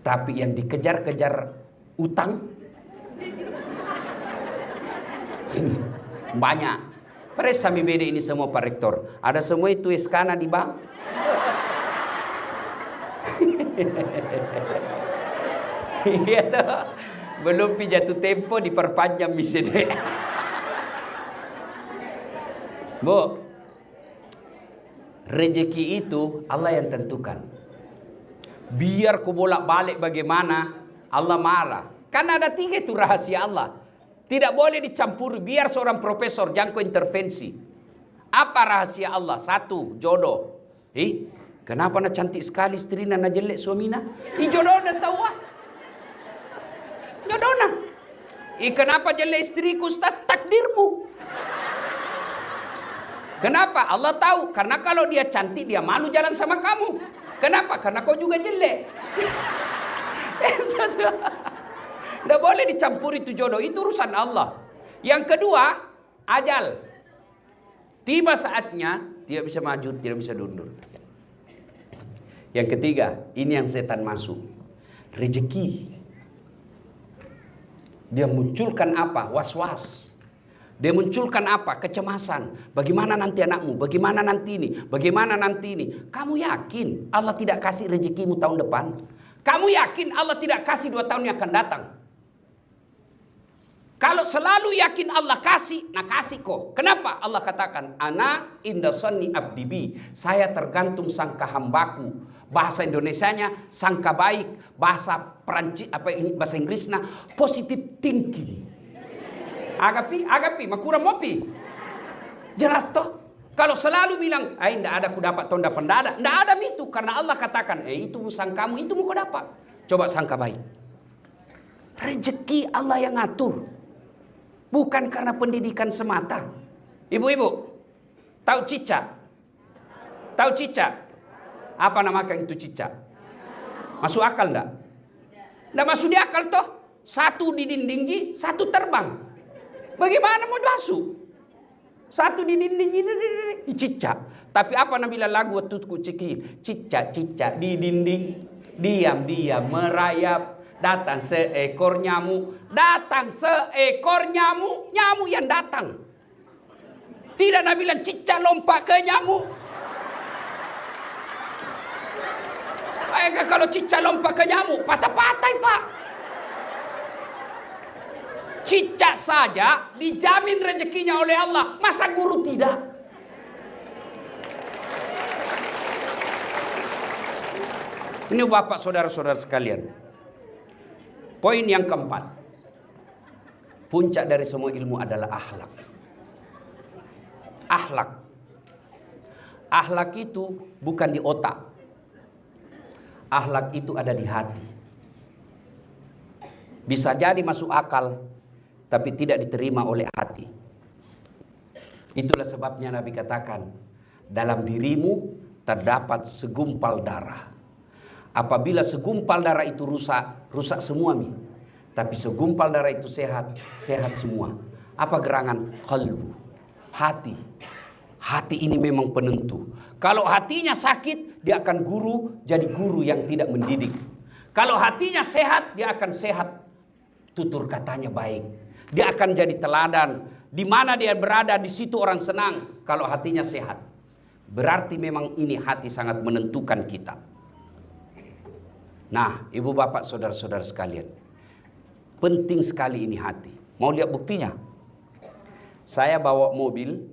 Tapi yang dikejar-kejar utang banyak. Pres sami beda ini semua Pak Rektor. Ada semua itu eskana di bank. Iya toh. Belum pi jatuh tempo diperpanjang misalnya. Bu, rezeki itu Allah yang tentukan. Biar ku bolak-balik bagaimana, Allah marah. Karena ada 3 itu rahasia Allah. Tidak boleh dicampuri. Biar seorang profesor jangan kau intervensi. Apa rahasia Allah? 1, jodoh. Kenapa nak cantik sekali istri nak jelek suamina? Jodoh nak tahu ah. Jodoh nak. Kenapa jelek istriku? Ustaz, takdirmu. Kenapa? Allah tahu. Karena kalau dia cantik, dia malu jalan sama kamu. Kenapa? Karena kau juga jelek. Tidak boleh dicampuri itu jodoh. Itu urusan Allah. Yang kedua, ajal. Tiba saatnya, tidak bisa maju, tidak bisa mundur. Yang ketiga, ini yang setan masuk. Rezeki. Dia munculkan apa? Was-was. Dia munculkan apa? Kecemasan. Bagaimana nanti anakmu? Bagaimana nanti ini? Bagaimana nanti ini? Kamu yakin Allah tidak kasih rezekimu tahun depan? Kamu yakin Allah tidak kasih 2 tahun yang akan datang? Kalau selalu yakin Allah kasih, nah kasih kok. Kenapa? Allah katakan, Ana inda sonni abdi bi. Saya tergantung sangka hambaku. Bahasa Indonesianya sangka baik. Bahasa Perancis bahasa Inggrisnya positive thinking. Agapi, makura mopi. Jelas toh? Kalau selalu bilang, tidak ada ku dapat tahun depan, tidak ada itu. Karena Allah katakan, itu sangkamu, itu mau kau dapat. Coba sangka baik. Rezeki Allah yang ngatur. Bukan karena pendidikan semata. Ibu-ibu, tahu cicak? Tahu cicak? Apa namakan itu cicak? Masuk akal enggak? Enggak masuk di akal toh. 1 di dinding, 1 terbang. Bagaimana mau masuk? 1 di dinding, cicak. Tapi apa namanya lagu tutku ciki? Cicak-cicak di dinding, diam-diam merayap. Datang seekor nyamuk. Datang seekor nyamuk. Nyamuk yang datang. Tidak Nabi bilang cicak lompat ke nyamuk. Kalau cicak lompat ke nyamuk, patah-patah Pak. Cicak saja dijamin rezekinya oleh Allah. Masa guru tidak? Ini Bapak saudara-saudara sekalian. Poin yang keempat. Puncak dari semua ilmu adalah akhlak. Akhlak. Akhlak itu bukan di otak. Akhlak itu ada di hati. Bisa jadi masuk akal, tapi tidak diterima oleh hati. Itulah sebabnya Nabi katakan, dalam dirimu terdapat segumpal darah. Apabila segumpal darah itu rusak, rusak semua mi. Tapi segumpal darah itu sehat, sehat semua. Apa gerangan? Qalbu. Hati. Hati ini memang penentu. Kalau hatinya sakit, dia akan jadi guru yang tidak mendidik. Kalau hatinya sehat, dia akan sehat. Tutur katanya baik. Dia akan jadi teladan. Di mana dia berada, di situ orang senang. Kalau hatinya sehat. Berarti memang ini hati sangat menentukan kita. Nah, ibu bapak saudara-saudara sekalian. Penting sekali ini hati. Mau lihat buktinya? Saya bawa mobil.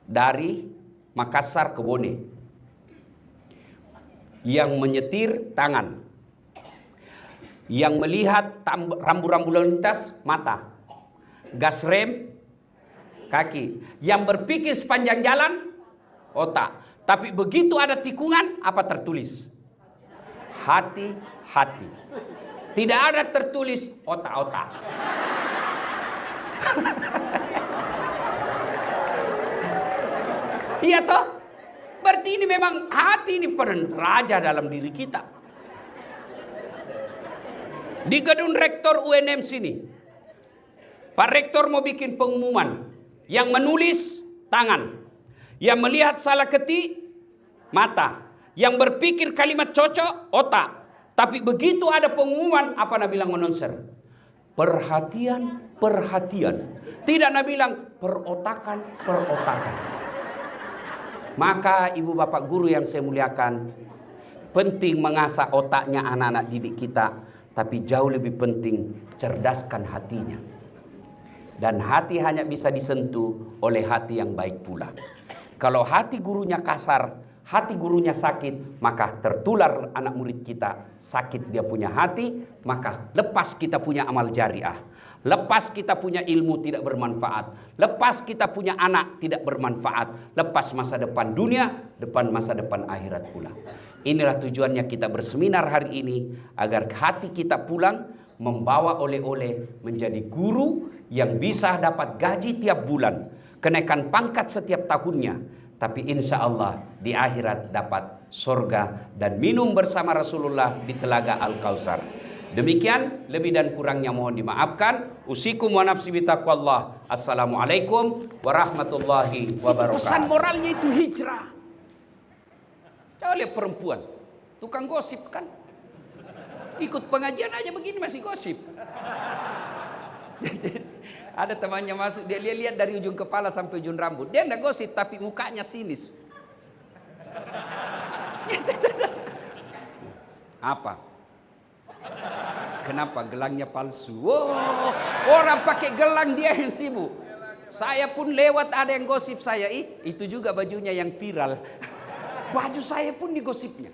dari Makassar ke Bone. Yang menyetir tangan. Yang melihat rambu-rambu lalu lintas mata. Gas rem kaki. Yang berpikir sepanjang jalan otak. Tapi begitu ada tikungan, apa tertulis? Hati-hati. Tidak ada tertulis otak-otak. Iya toh? Berarti ini memang hati ini peran raja dalam diri kita. Di gedung rektor UNM sini, Pak Rektor mau bikin pengumuman. Yang menulis tangan, yang melihat salah ketik mata, yang berpikir kalimat cocok otak. Tapi begitu ada pengumuman, apa Nabi bilang announcer? Perhatian, perhatian. Tidak Nabi bilang perotakan, perotakan. Maka ibu bapak guru yang saya muliakan, penting mengasah otaknya anak-anak didik kita. Tapi jauh lebih penting cerdaskan hatinya. Dan hati hanya bisa disentuh oleh hati yang baik pula. Kalau hati gurunya kasar, hati gurunya sakit, maka tertular anak murid kita. Sakit dia punya hati, maka lepas kita punya amal jariah. Lepas kita punya ilmu tidak bermanfaat. Lepas kita punya anak tidak bermanfaat. Lepas masa depan dunia, depan masa depan akhirat pula. Inilah tujuannya kita berseminar hari ini. Agar hati kita pulang membawa oleh-oleh menjadi guru yang bisa dapat gaji tiap bulan. Kenaikan pangkat setiap tahunnya. Tapi insya Allah di akhirat dapat surga dan minum bersama Rasulullah di telaga Al-Kautsar. Demikian, lebih dan kurangnya mohon dimaafkan. Usikum wa nafsi bitaqwallah. Assalamualaikum warahmatullahi wabarakatuh. Pesan moralnya itu hijrah. Coba lihat perempuan, tukang gosip kan. Ikut pengajian aja begini masih gosip. Ada temannya masuk, dia lihat dari ujung kepala sampai ujung rambut. Dia enggak gosip, tapi mukanya sinis. Apa? Kenapa gelangnya palsu? Oh, orang pakai gelang dia yang sibuk. Saya pun lewat ada yang gosip saya. Itu juga bajunya yang viral. Baju saya pun digosipnya.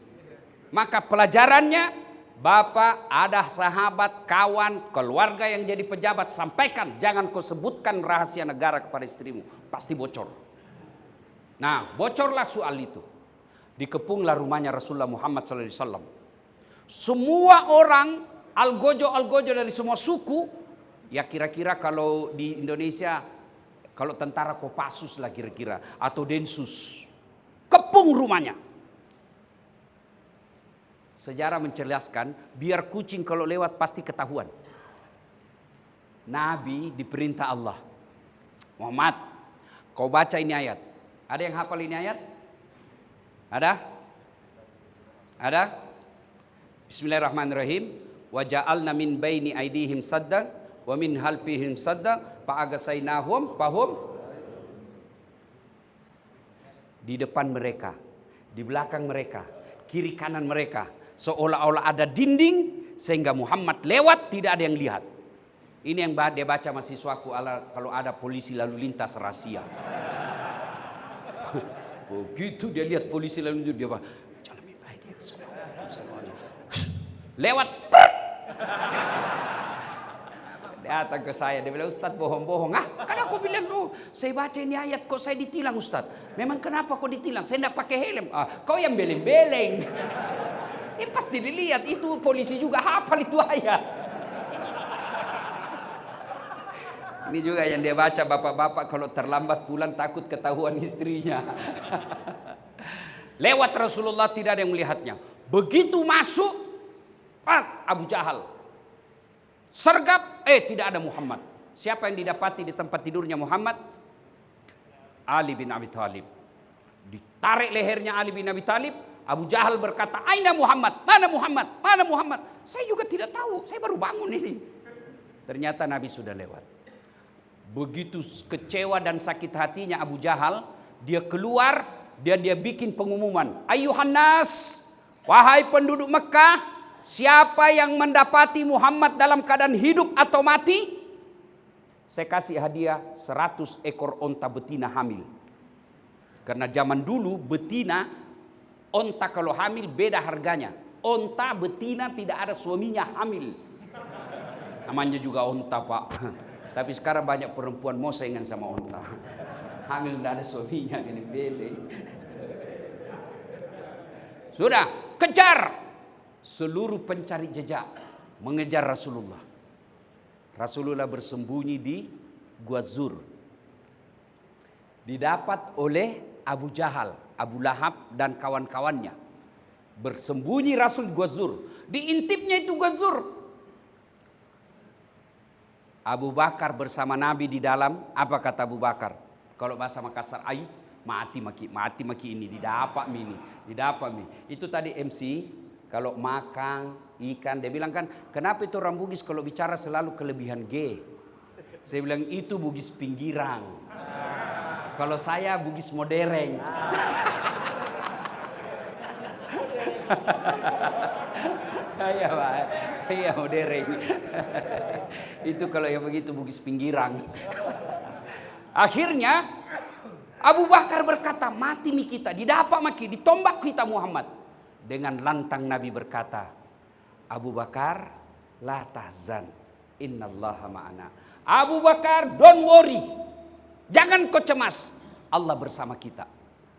Maka pelajarannya, Bapak, ada sahabat, kawan, keluarga yang jadi pejabat, sampaikan. Jangan kau sebutkan rahasia negara kepada istrimu. Pasti bocor. Nah, bocorlah soal itu. Dikepunglah rumahnya Rasulullah Muhammad SAW. Semua orang, algojo dari semua suku. Ya kira-kira kalau di Indonesia, kalau tentara Kopassus lah kira-kira. Atau Densus. Kepung rumahnya. Sejarah menjelaskan, biar kucing kalau lewat pasti ketahuan. Nabi diperintah Allah. Muhammad, kau baca ini ayat. Ada yang hafal ini ayat? Ada? Ada? Bismillahirrahmanirrahim. Wa ja'alna min baini aidihim sadda wa min halfihim sadda fa'agasainahum fahum. Di depan mereka, di belakang mereka, kiri kanan mereka, seolah-olah ada dinding sehingga Muhammad lewat tidak ada yang lihat. Ini yang dia baca mahasiswaku kalau ada polisi lalu lintas rahasia. Begitu dia lihat polisi lalu lintas dia bilang, jangan mimpi dia. Lewat. Datang ke saya, dia bilang, Ustaz bohong-bohong. Kan aku bilang, saya baca ini ayat kok saya ditilang Ustaz. Memang kenapa kok ditilang? Saya tidak pakai helm. Kau yang beleng-beleng. Pasti dilihat, itu polisi juga hafal itu ayat. Ini juga yang dia baca bapak-bapak kalau terlambat pulang takut ketahuan istrinya. Lewat Rasulullah tidak ada yang melihatnya. Begitu masuk, Abu Jahal. Sergap, tidak ada Muhammad. Siapa yang didapati di tempat tidurnya Muhammad? Ali bin Abi Thalib. Ditarik lehernya Ali bin Abi Thalib. Abu Jahal berkata, "Aina Muhammad? Mana Muhammad? Mana Muhammad?" Saya juga tidak tahu, saya baru bangun ini. Ternyata Nabi sudah lewat. Begitu kecewa dan sakit hatinya Abu Jahal, dia keluar, dia bikin pengumuman. Ayuhan nas, wahai penduduk Mekah, siapa yang mendapati Muhammad dalam keadaan hidup atau mati, saya kasih hadiah 100 ekor onta betina hamil. Karena zaman dulu betina, onta kalau hamil beda harganya. Onta betina tidak ada suaminya hamil. Namanya juga onta, Pak. Tapi sekarang banyak perempuan mau saingan sama onta. Hamil tidak ada suaminya, gini bele. Sudah, kejar seluruh pencari jejak, mengejar Rasulullah. Rasulullah bersembunyi di Gua Zur. Didapat oleh Abu Jahal, Abu Lahab dan kawan-kawannya. Bersembunyi Rasul di Gua Zur. Diintipnya itu Gua Zur. Abu Bakar bersama Nabi di dalam. Apa kata Abu Bakar? Kalau bahasa Makassar, ai mati maki ini didapat mi. Itu tadi MC kalau makan ikan, dia bilang kan, kenapa itu orang Bugis kalau bicara selalu kelebihan G? Saya bilang itu Bugis pinggiran. Kalau saya Bugis modern. Iya Pak, iya modern. Itu kalau yang begitu Bugis pinggiran. Akhirnya Abu Bakar berkata, mati mi kita, didapak maki, ditombak kita Muhammad. Dengan lantang Nabi berkata, Abu Bakar, la tahzan, innallaha ma'ana. Abu Bakar, don't worry, jangan kau cemas, Allah bersama kita.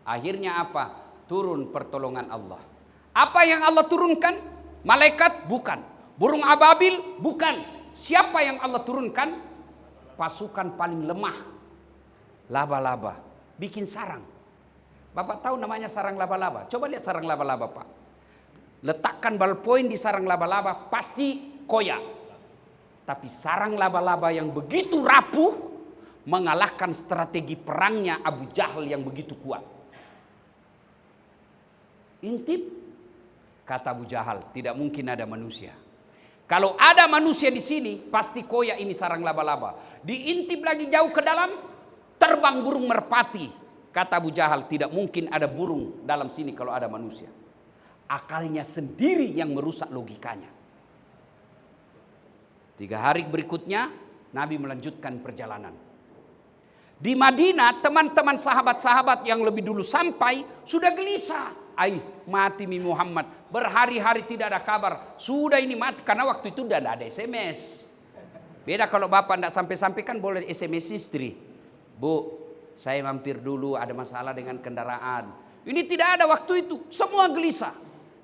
Akhirnya apa? Turun pertolongan Allah. Apa yang Allah turunkan? Malaikat? Bukan. Burung ababil? Bukan. Siapa yang Allah turunkan? Pasukan paling lemah. Laba-laba. Bikin sarang. Bapak tahu namanya sarang laba-laba? Coba lihat sarang laba-laba, Pak. Letakkan ballpoint di sarang laba-laba, pasti koyak. Tapi sarang laba-laba yang begitu rapuh mengalahkan strategi perangnya Abu Jahal yang begitu kuat. Intip, kata Abu Jahal, tidak mungkin ada manusia. Kalau ada manusia di sini, pasti koyak ini sarang laba-laba. Diintip lagi jauh ke dalam, terbang burung merpati. Kata Abu Jahal, tidak mungkin ada burung dalam sini kalau ada manusia. Akalnya sendiri yang merusak logikanya. 3 hari berikutnya, Nabi melanjutkan perjalanan. Di Madinah, teman-teman sahabat-sahabat yang lebih dulu sampai, sudah gelisah. Mati mi Muhammad. Berhari-hari tidak ada kabar. Sudah ini mati, karena waktu itu tidak ada SMS. Beda kalau bapak tidak sampai-sampai kan boleh SMS istri. Bu, saya mampir dulu, ada masalah dengan kendaraan. Ini tidak ada waktu itu, semua gelisah.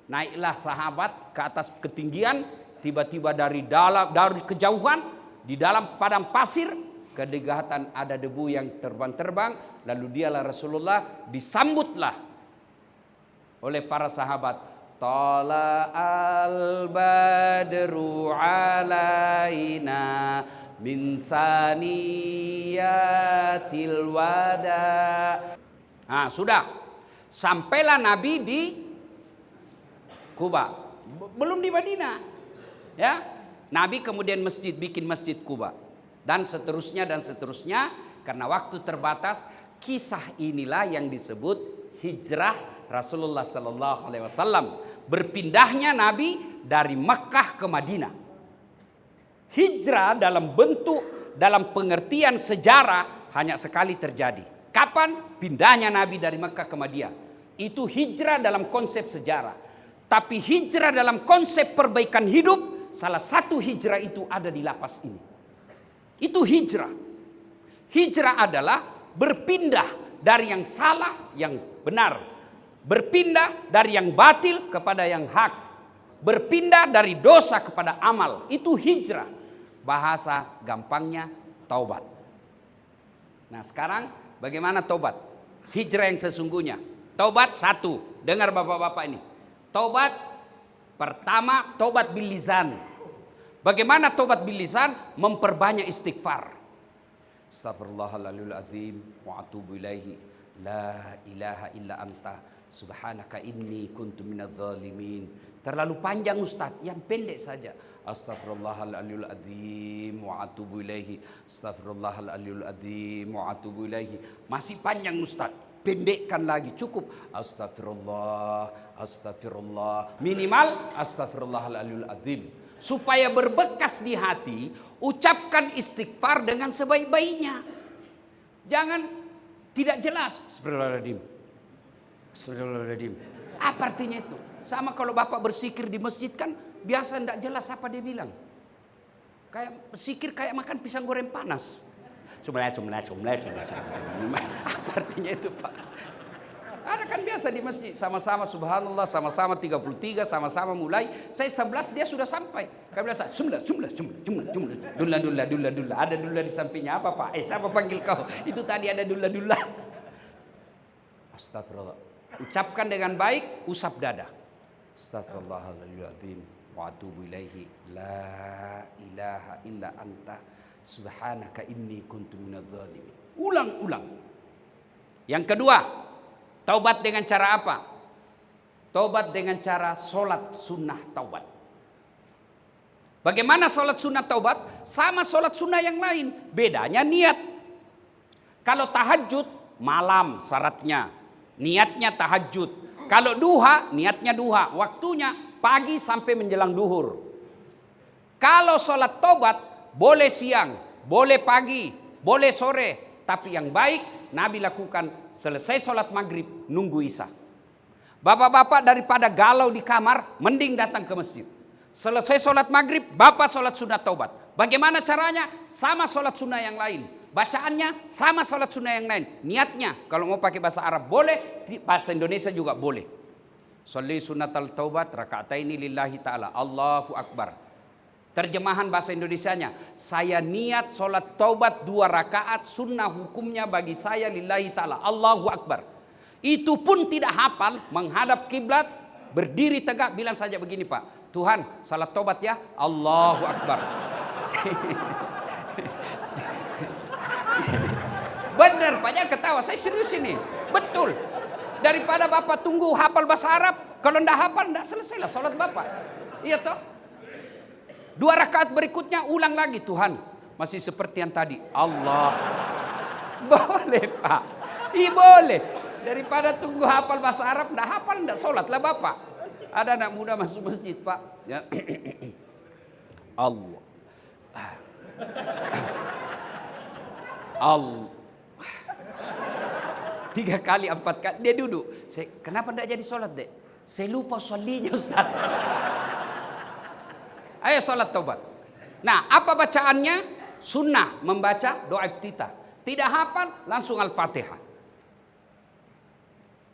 Naiklah sahabat ke atas ketinggian, tiba-tiba dari kejauhan, di dalam padang pasir, kedekatan ada debu yang terbang-terbang, lalu dialah Rasulullah, disambutlah oleh para sahabat. Tala al-badru alaina min saniyatil wada. Nah, sudah. Sampailah Nabi di Kuba. Belum di Madinah. Ya. Nabi kemudian bikin masjid Kuba. Dan seterusnya karena waktu terbatas, kisah inilah yang disebut hijrah Rasulullah sallallahu alaihi wasallam. Berpindahnya Nabi dari Mekah ke Madinah. Hijrah dalam pengertian sejarah hanya sekali terjadi. Kapan? Pindahnya Nabi dari Mekah ke Madinah. Itu hijrah dalam konsep sejarah. Tapi hijrah dalam konsep perbaikan hidup, salah satu hijrah itu ada di lapas ini. Itu hijrah. Hijrah adalah berpindah dari yang salah yang benar. Berpindah dari yang batil kepada yang hak. Berpindah dari dosa kepada amal. Itu hijrah. Bahasa gampangnya taubat. Nah sekarang bagaimana taubat? Hijrah yang sesungguhnya. Taubat satu. Dengar bapak-bapak ini. Taubat pertama, taubat bil lisan. Bagaimana taubat bil lisan? Memperbanyak istighfar. Astaghfirullahaladzim wa atubu ilaihi. La ilaha illa anta subhanaka inni kuntu minadz zalimin. Terlalu panjang Ustaz, yang pendek saja. Astaghfirullahaladzim wa atubu ilaihi. Astaghfirullahaladzim wa atubu ilaihi. Masih panjang Ustaz, pendekkan lagi, cukup astagfirullah. Minimal astaghfirullahaladzim. Supaya berbekas di hati, ucapkan istighfar dengan sebaik-baiknya. Jangan tidak jelas. Astagfirullahaladzim. Astagfirullahaladzim. Apa artinya itu? Sama kalau bapak bersikir di masjid kan biasa tidak jelas apa dia bilang. Kayak sikir kayak makan pisang goreng panas. Sumlah. Apa artinya itu Pak? Ada kan biasa di masjid sama-sama subhanallah, sama-sama 33, sama-sama mulai. Saya 11 dia sudah sampai. Kami bilang sumlah. Dulla. Ada dulla di sampingnya apa Pak? Siapa panggil kau? Itu tadi ada dulla. Astagfirullah. Ucapkan dengan baik, usap dada. Astagfirullahaladzim wa atubu ilaihi. La ilaha illa anta subhanaka inni kuntu minadz zalimin. Ulang. Yang kedua, taubat dengan cara apa? Taubat dengan cara solat sunnah taubat. Bagaimana solat sunnah taubat? Sama solat sunnah yang lain. Bedanya niat. Kalau tahajud malam syaratnya. Niatnya tahajud. Kalau duha niatnya duha. Waktunya pagi sampai menjelang duhur. Kalau solat taubat boleh siang, boleh pagi, boleh sore. Tapi yang baik Nabi lakukan selesai sholat maghrib nunggu isya. Bapak-bapak daripada galau di kamar mending datang ke masjid. Selesai sholat maghrib bapak sholat sunnah taubat. Bagaimana caranya? Sama sholat sunnah yang lain. Bacaannya sama sholat sunnah yang lain. Niatnya kalau mau pakai bahasa Arab boleh, bahasa Indonesia juga boleh. Sholli sunnatal taubat raka'ataini lillahi ta'ala. Allahu Akbar. Terjemahan bahasa Indonesianya, saya niat sholat taubat 2 rakaat sunnah hukumnya bagi saya lillahi ta'ala. Allahu Akbar. Itu pun tidak hafal, menghadap kiblat, berdiri tegak, bilang saja begini Pak. Tuhan, salat taubat ya. Allahu Akbar. Benar Pak, jangan ketawa, saya serius ini. Betul. Daripada Bapak tunggu hafal bahasa Arab, kalau ndak hafal ndak selesailah sholat Bapak. Iya toh? 2 rakaat berikutnya ulang lagi. Tuhan masih seperti yang tadi. Allah. Boleh Pak. Boleh. Daripada tunggu hafal bahasa Arab. Nggak hafal nggak sholat lah Bapak. Ada anak muda masuk masjid Pak. Ya. Allah. Allah. 3 kali 4 kali. Dia duduk. Kenapa nggak jadi sholat dek? Saya lupa sholinya Ustaz. Ayo sholat taubat. Nah, apa bacaannya? Sunnah membaca doa iftitah. Tidak hafal, langsung Al-Fatihah.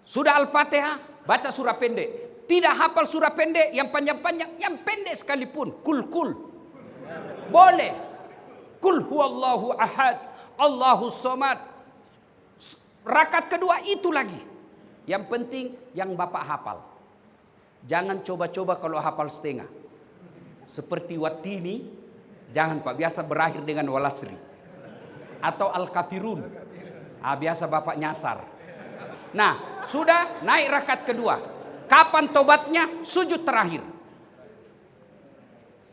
Sudah Al-Fatihah, baca surah pendek. Tidak hafal surah pendek, yang panjang-panjang, yang pendek sekalipun. Kul. Boleh. Kul huwallahu ahad, Allahus somad. Rakaat kedua itu lagi. Yang penting yang Bapak hafal. Jangan coba-coba kalau hafal setengah. Seperti Watini, jangan Pak, biasa berakhir dengan Walasri. Atau Al-Kafirun, biasa Bapak nyasar. Nah, sudah naik rakaat kedua. Kapan tobatnya? Sujud terakhir.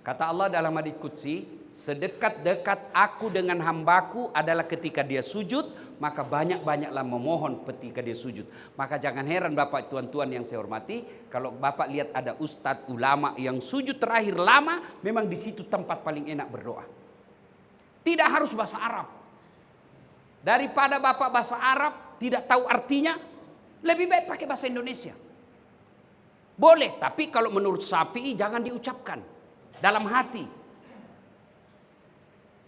Kata Allah dalam hadits qudsi, sedekat-dekat aku dengan hambaku adalah ketika dia sujud, maka banyak-banyaklah memohon ketika dia sujud. Maka jangan heran Bapak tuan-tuan yang saya hormati, kalau Bapak lihat ada ustadz ulama yang sujud terakhir lama, memang di situ tempat paling enak berdoa. Tidak harus bahasa Arab. Daripada Bapak bahasa Arab tidak tahu artinya, lebih baik pakai bahasa Indonesia. Boleh, tapi kalau menurut Syafi'i jangan diucapkan dalam hati.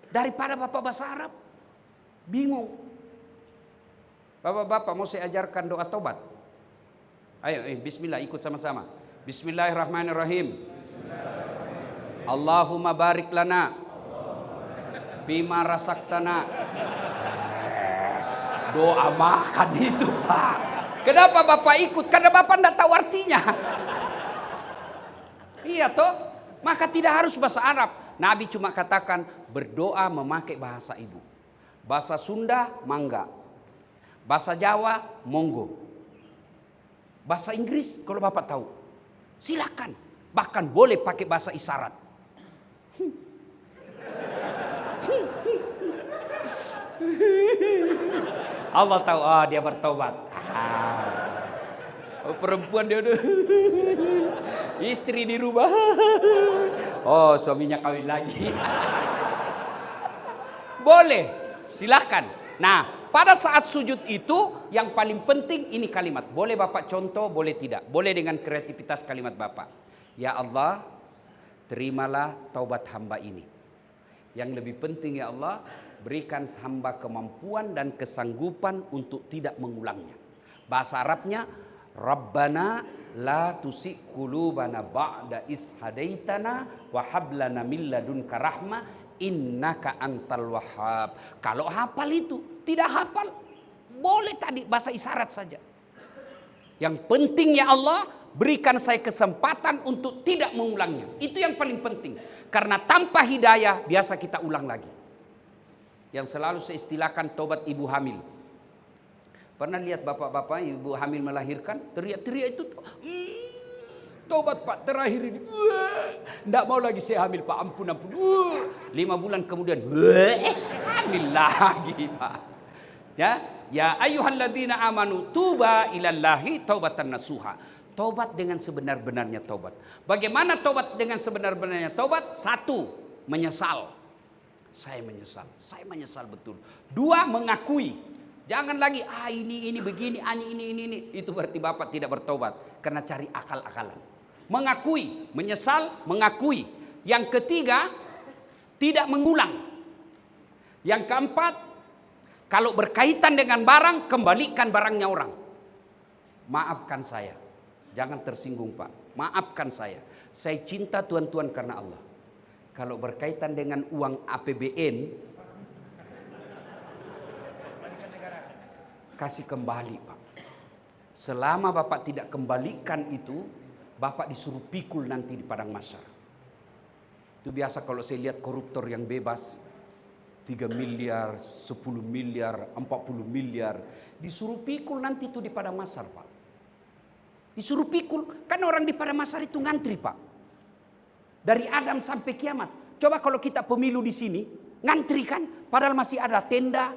Daripada Bapak bahasa Arab bingung. Bapak-bapak mau saya ajarkan doa taubat. Ayo bismillah, ikut sama-sama. Bismillahirrahmanirrahim. Allahumma barik lana bima rasaktana. Doa makan itu Pak. Kenapa Bapak ikut? Karena Bapak tidak tahu artinya. Iya toh? Maka tidak harus bahasa Arab. Nabi cuma katakan berdoa memakai bahasa ibu. Bahasa Sunda mangga. Bahasa Jawa monggo. Bahasa Inggris kalau Bapak tahu silakan. Bahkan boleh pakai bahasa isyarat. Allah tahu, dia bertobat. Perempuan dia udah istri di rumah. Suaminya kawin lagi. Boleh, silakan. Nah, pada saat sujud itu yang paling penting ini kalimat. Boleh Bapak contoh, boleh tidak. Boleh dengan kreativitas kalimat Bapak. Ya Allah, terimalah taubat hamba ini. Yang lebih penting ya Allah, berikan hamba kemampuan dan kesanggupan untuk tidak mengulangnya. Bahasa Arabnya, Rabbana la tusik qulubana ba'da is hadaitana wa hab lana min ladunka rahmah innaka antal wahhab. Kalau hafal itu, tidak hafal, boleh tadi bahasa isyarat saja. Yang penting ya Allah, berikan saya kesempatan untuk tidak mengulangnya. Itu yang paling penting. Karena tanpa hidayah biasa kita ulang lagi. Yang selalu saya istilahkan tobat ibu hamil. Pernah lihat bapak-bapak ibu hamil melahirkan, teriak-teriak itu, tobat Pak terakhir ini, tidak mau lagi saya hamil Pak, ampun. 5 bulan kemudian, hamil lagi Pak. Ya ayyuhalladzina amanu tuba ilallahi taubatan nasuha. Taubat dengan sebenar-benarnya taubat. Bagaimana taubat dengan sebenar-benarnya taubat? 1, menyesal. Saya menyesal betul. 2, mengakui. Jangan lagi ini begini, ini. Itu berarti Bapak tidak bertobat karena cari akal-akalan. Mengakui, menyesal, mengakui. Yang ketiga, tidak mengulang. Yang keempat, kalau berkaitan dengan barang, kembalikan barangnya orang. Maafkan saya. Jangan tersinggung Pak. Maafkan saya. Saya cinta tuan-tuan karena Allah. Kalau berkaitan dengan uang APBN, kasih kembali Pak. Selama Bapak tidak kembalikan itu, Bapak disuruh pikul nanti di padang mahsyar. Itu biasa kalau saya lihat koruptor yang bebas, 3 miliar, 10 miliar, 40 miliar, disuruh pikul nanti itu di padang mahsyar Pak. Disuruh pikul, kan orang di padang mahsyar itu ngantri Pak. Dari Adam sampai kiamat. Coba kalau kita pemilu di sini, ngantri kan, padahal masih ada tenda,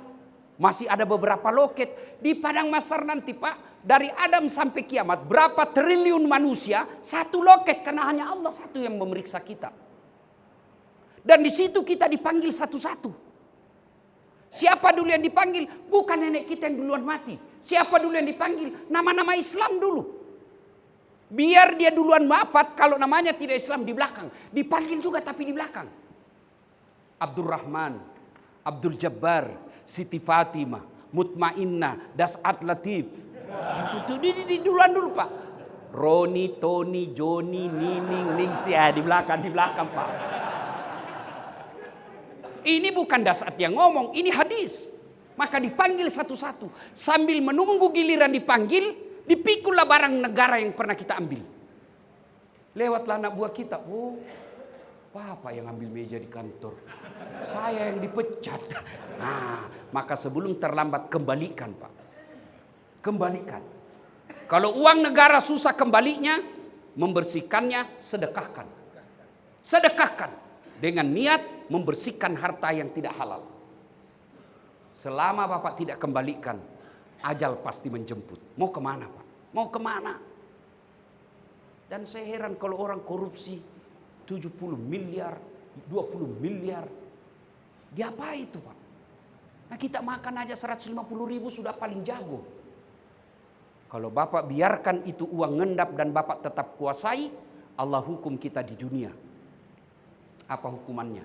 masih ada beberapa loket. Di padang mahsyar nanti Pak, dari Adam sampai kiamat, berapa triliun manusia, 1 loket, karena hanya Allah 1 yang memeriksa kita. Dan di situ kita dipanggil satu-satu. Siapa dulu yang dipanggil? Bukan nenek kita yang duluan mati. Siapa dulu yang dipanggil? Nama-nama Islam dulu. Biar dia duluan wafat, kalau namanya tidak Islam di belakang. Dipanggil juga tapi di belakang. Abdurrahman, Abdul Jabbar, Siti Fatimah, Mutmainnah, Das'at Latif. Itu di duluan dulu Pak. Roni, Tony, Joni, Nining, Ningsia di belakang Pak. Ini bukan Das'at yang ngomong, ini hadis. Maka dipanggil satu-satu. Sambil menunggu giliran dipanggil, dipikullah barang negara yang pernah kita ambil. Lewatlah anak buah kita. Oh, Bapak yang ambil meja di kantor. Saya yang dipecat. Nah, maka sebelum terlambat kembalikan Pak. Kembalikan. Kalau uang negara susah kembalinya, membersihkannya sedekahkan. Sedekahkan. Dengan niat membersihkan harta yang tidak halal. Selama Bapak tidak kembalikan, ajal pasti menjemput. Mau kemana Pak? Mau kemana? Dan saya heran kalau orang korupsi 70 miliar, 20 miliar. Diapa itu Pak? Nah kita makan aja 150 ribu sudah paling jago. Kalau Bapak biarkan itu uang ngendap dan Bapak tetap kuasai, Allah hukum kita di dunia. Apa hukumannya?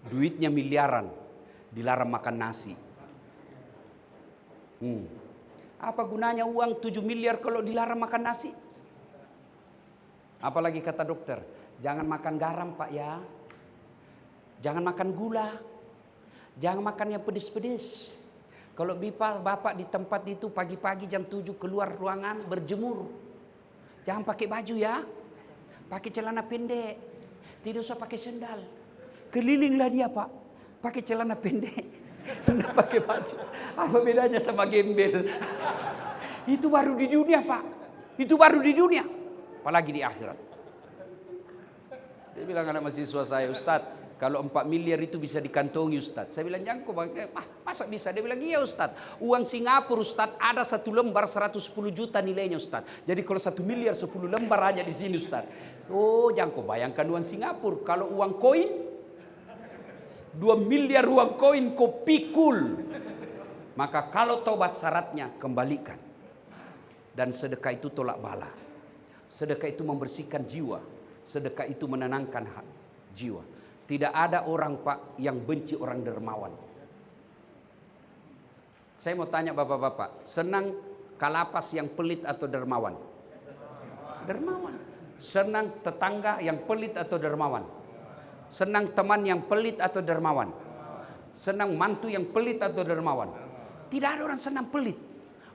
Duitnya miliaran, dilarang makan nasi. Apa gunanya uang 7 miliar kalau dilarang makan nasi? Apalagi kata dokter, jangan makan garam Pak ya. Jangan makan gula. Jangan makan yang pedes-pedes. Kalau Bapak di tempat itu pagi-pagi jam 7 keluar ruangan berjemur. Jangan pakai baju ya. Pakai celana pendek. Tidak usah pakai sendal. Kelilinglah dia Pak. Pakai celana pendek. Tidak pakai baju. Apa bedanya sama gembel? Itu baru di dunia Pak. Itu baru di dunia. Apalagi di akhirat. Dia bilang anak mahasiswa saya, Ustadz, kalau 4 miliar itu bisa dikantongi Ustadz. Saya bilang, jangan kok bang. Masa bisa? Dia bilang, iya Ustadz. Uang Singapura Ustadz ada 1 lembar 110 juta nilainya Ustadz. Jadi kalau 1 miliar 10 lembar aja di sini Ustadz. Oh jangan kok bayangkan uang Singapura. Kalau uang koin 2 miliar uang koin kau pikul. Maka kalau tobat syaratnya kembalikan. Dan sedekah itu tolak bala. Sedekah itu membersihkan jiwa. Sedekah itu menenangkan jiwa. Tidak ada orang Pak yang benci orang dermawan. Saya mau tanya bapak-bapak, senang kalapas yang pelit atau dermawan? Dermawan. Senang tetangga yang pelit atau dermawan? Senang teman yang pelit atau dermawan? Senang mantu yang pelit atau dermawan? Tidak ada orang senang pelit.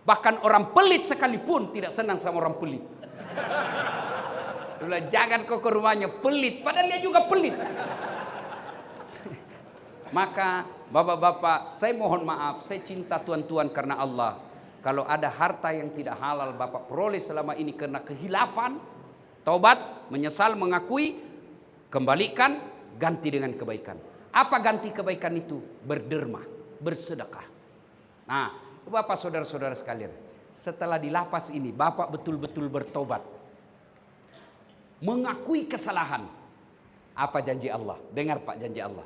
Bahkan orang pelit sekalipun tidak senang sama orang pelit. Jangan kau ke rumahnya pelit, padahal dia juga pelit. Maka bapak-bapak, saya mohon maaf, saya cinta tuan-tuan karena Allah. Kalau ada harta yang tidak halal bapak peroleh selama ini karena kehilafan, taubat, menyesal, mengakui, kembalikan, ganti dengan kebaikan. Apa ganti kebaikan itu? Berderma, bersedekah. Nah, bapak saudara-saudara sekalian, setelah di lapas ini bapak betul-betul bertobat, mengakui kesalahan. Apa janji Allah? Dengar Pak janji Allah.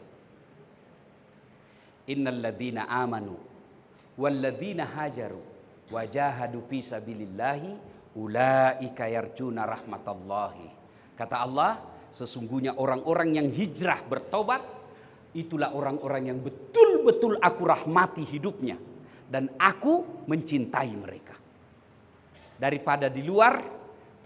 Innal ladzina amanu wal ladzina hajaru wajahadu fi sabilillahi ulaika yarjuna rahmatallahi. Kata Allah, sesungguhnya orang-orang yang hijrah bertobat itulah orang-orang yang betul-betul aku rahmati hidupnya dan aku mencintai mereka. Daripada di luar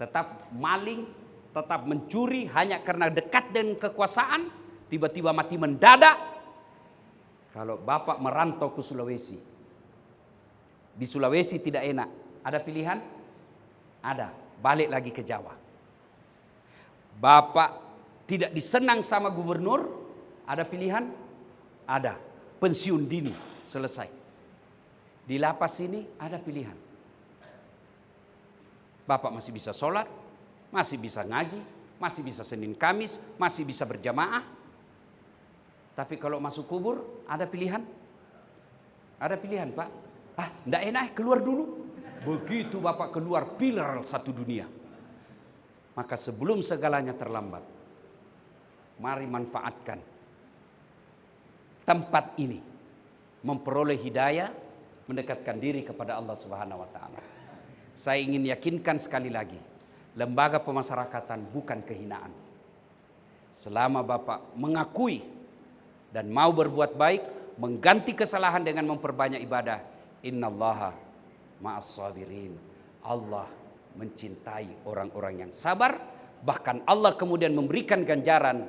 tetap maling, tetap mencuri hanya karena dekat dengan kekuasaan, tiba-tiba mati mendadak. Kalau bapak merantau ke Sulawesi, di Sulawesi tidak enak, ada pilihan? Ada, balik lagi ke Jawa. Bapak tidak disenang sama gubernur, ada pilihan? Ada, pensiun dini, selesai. Di lapas ini ada pilihan. Bapak masih bisa sholat, masih bisa ngaji, masih bisa Senin Kamis, masih bisa berjamaah. Tapi kalau masuk kubur, ada pilihan? Ada pilihan Pak. Enggak enak, keluar dulu. Begitu Bapak keluar, pilar satu dunia. Maka sebelum segalanya terlambat, mari manfaatkan tempat ini. Memperoleh hidayah, mendekatkan diri kepada Allah Subhanahu wa Ta'ala. Saya ingin yakinkan sekali lagi, lembaga pemasyarakatan bukan kehinaan. Selama Bapak mengakui dan mau berbuat baik, mengganti kesalahan dengan memperbanyak ibadah, innallaha ma'as sabirin. Allah mencintai orang-orang yang sabar, bahkan Allah kemudian memberikan ganjaran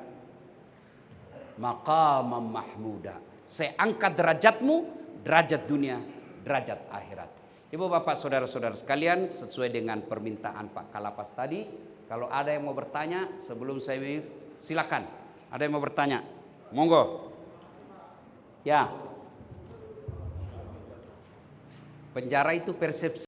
maqamam mahmuda. Saya angkat derajatmu, derajat dunia, derajat akhirat. Ibu bapak saudara-saudara sekalian, sesuai dengan permintaan Pak Kalapas tadi, kalau ada yang mau bertanya sebelum saya silakan. Ada yang mau bertanya? Monggo. Ya. Penjara itu persepsi.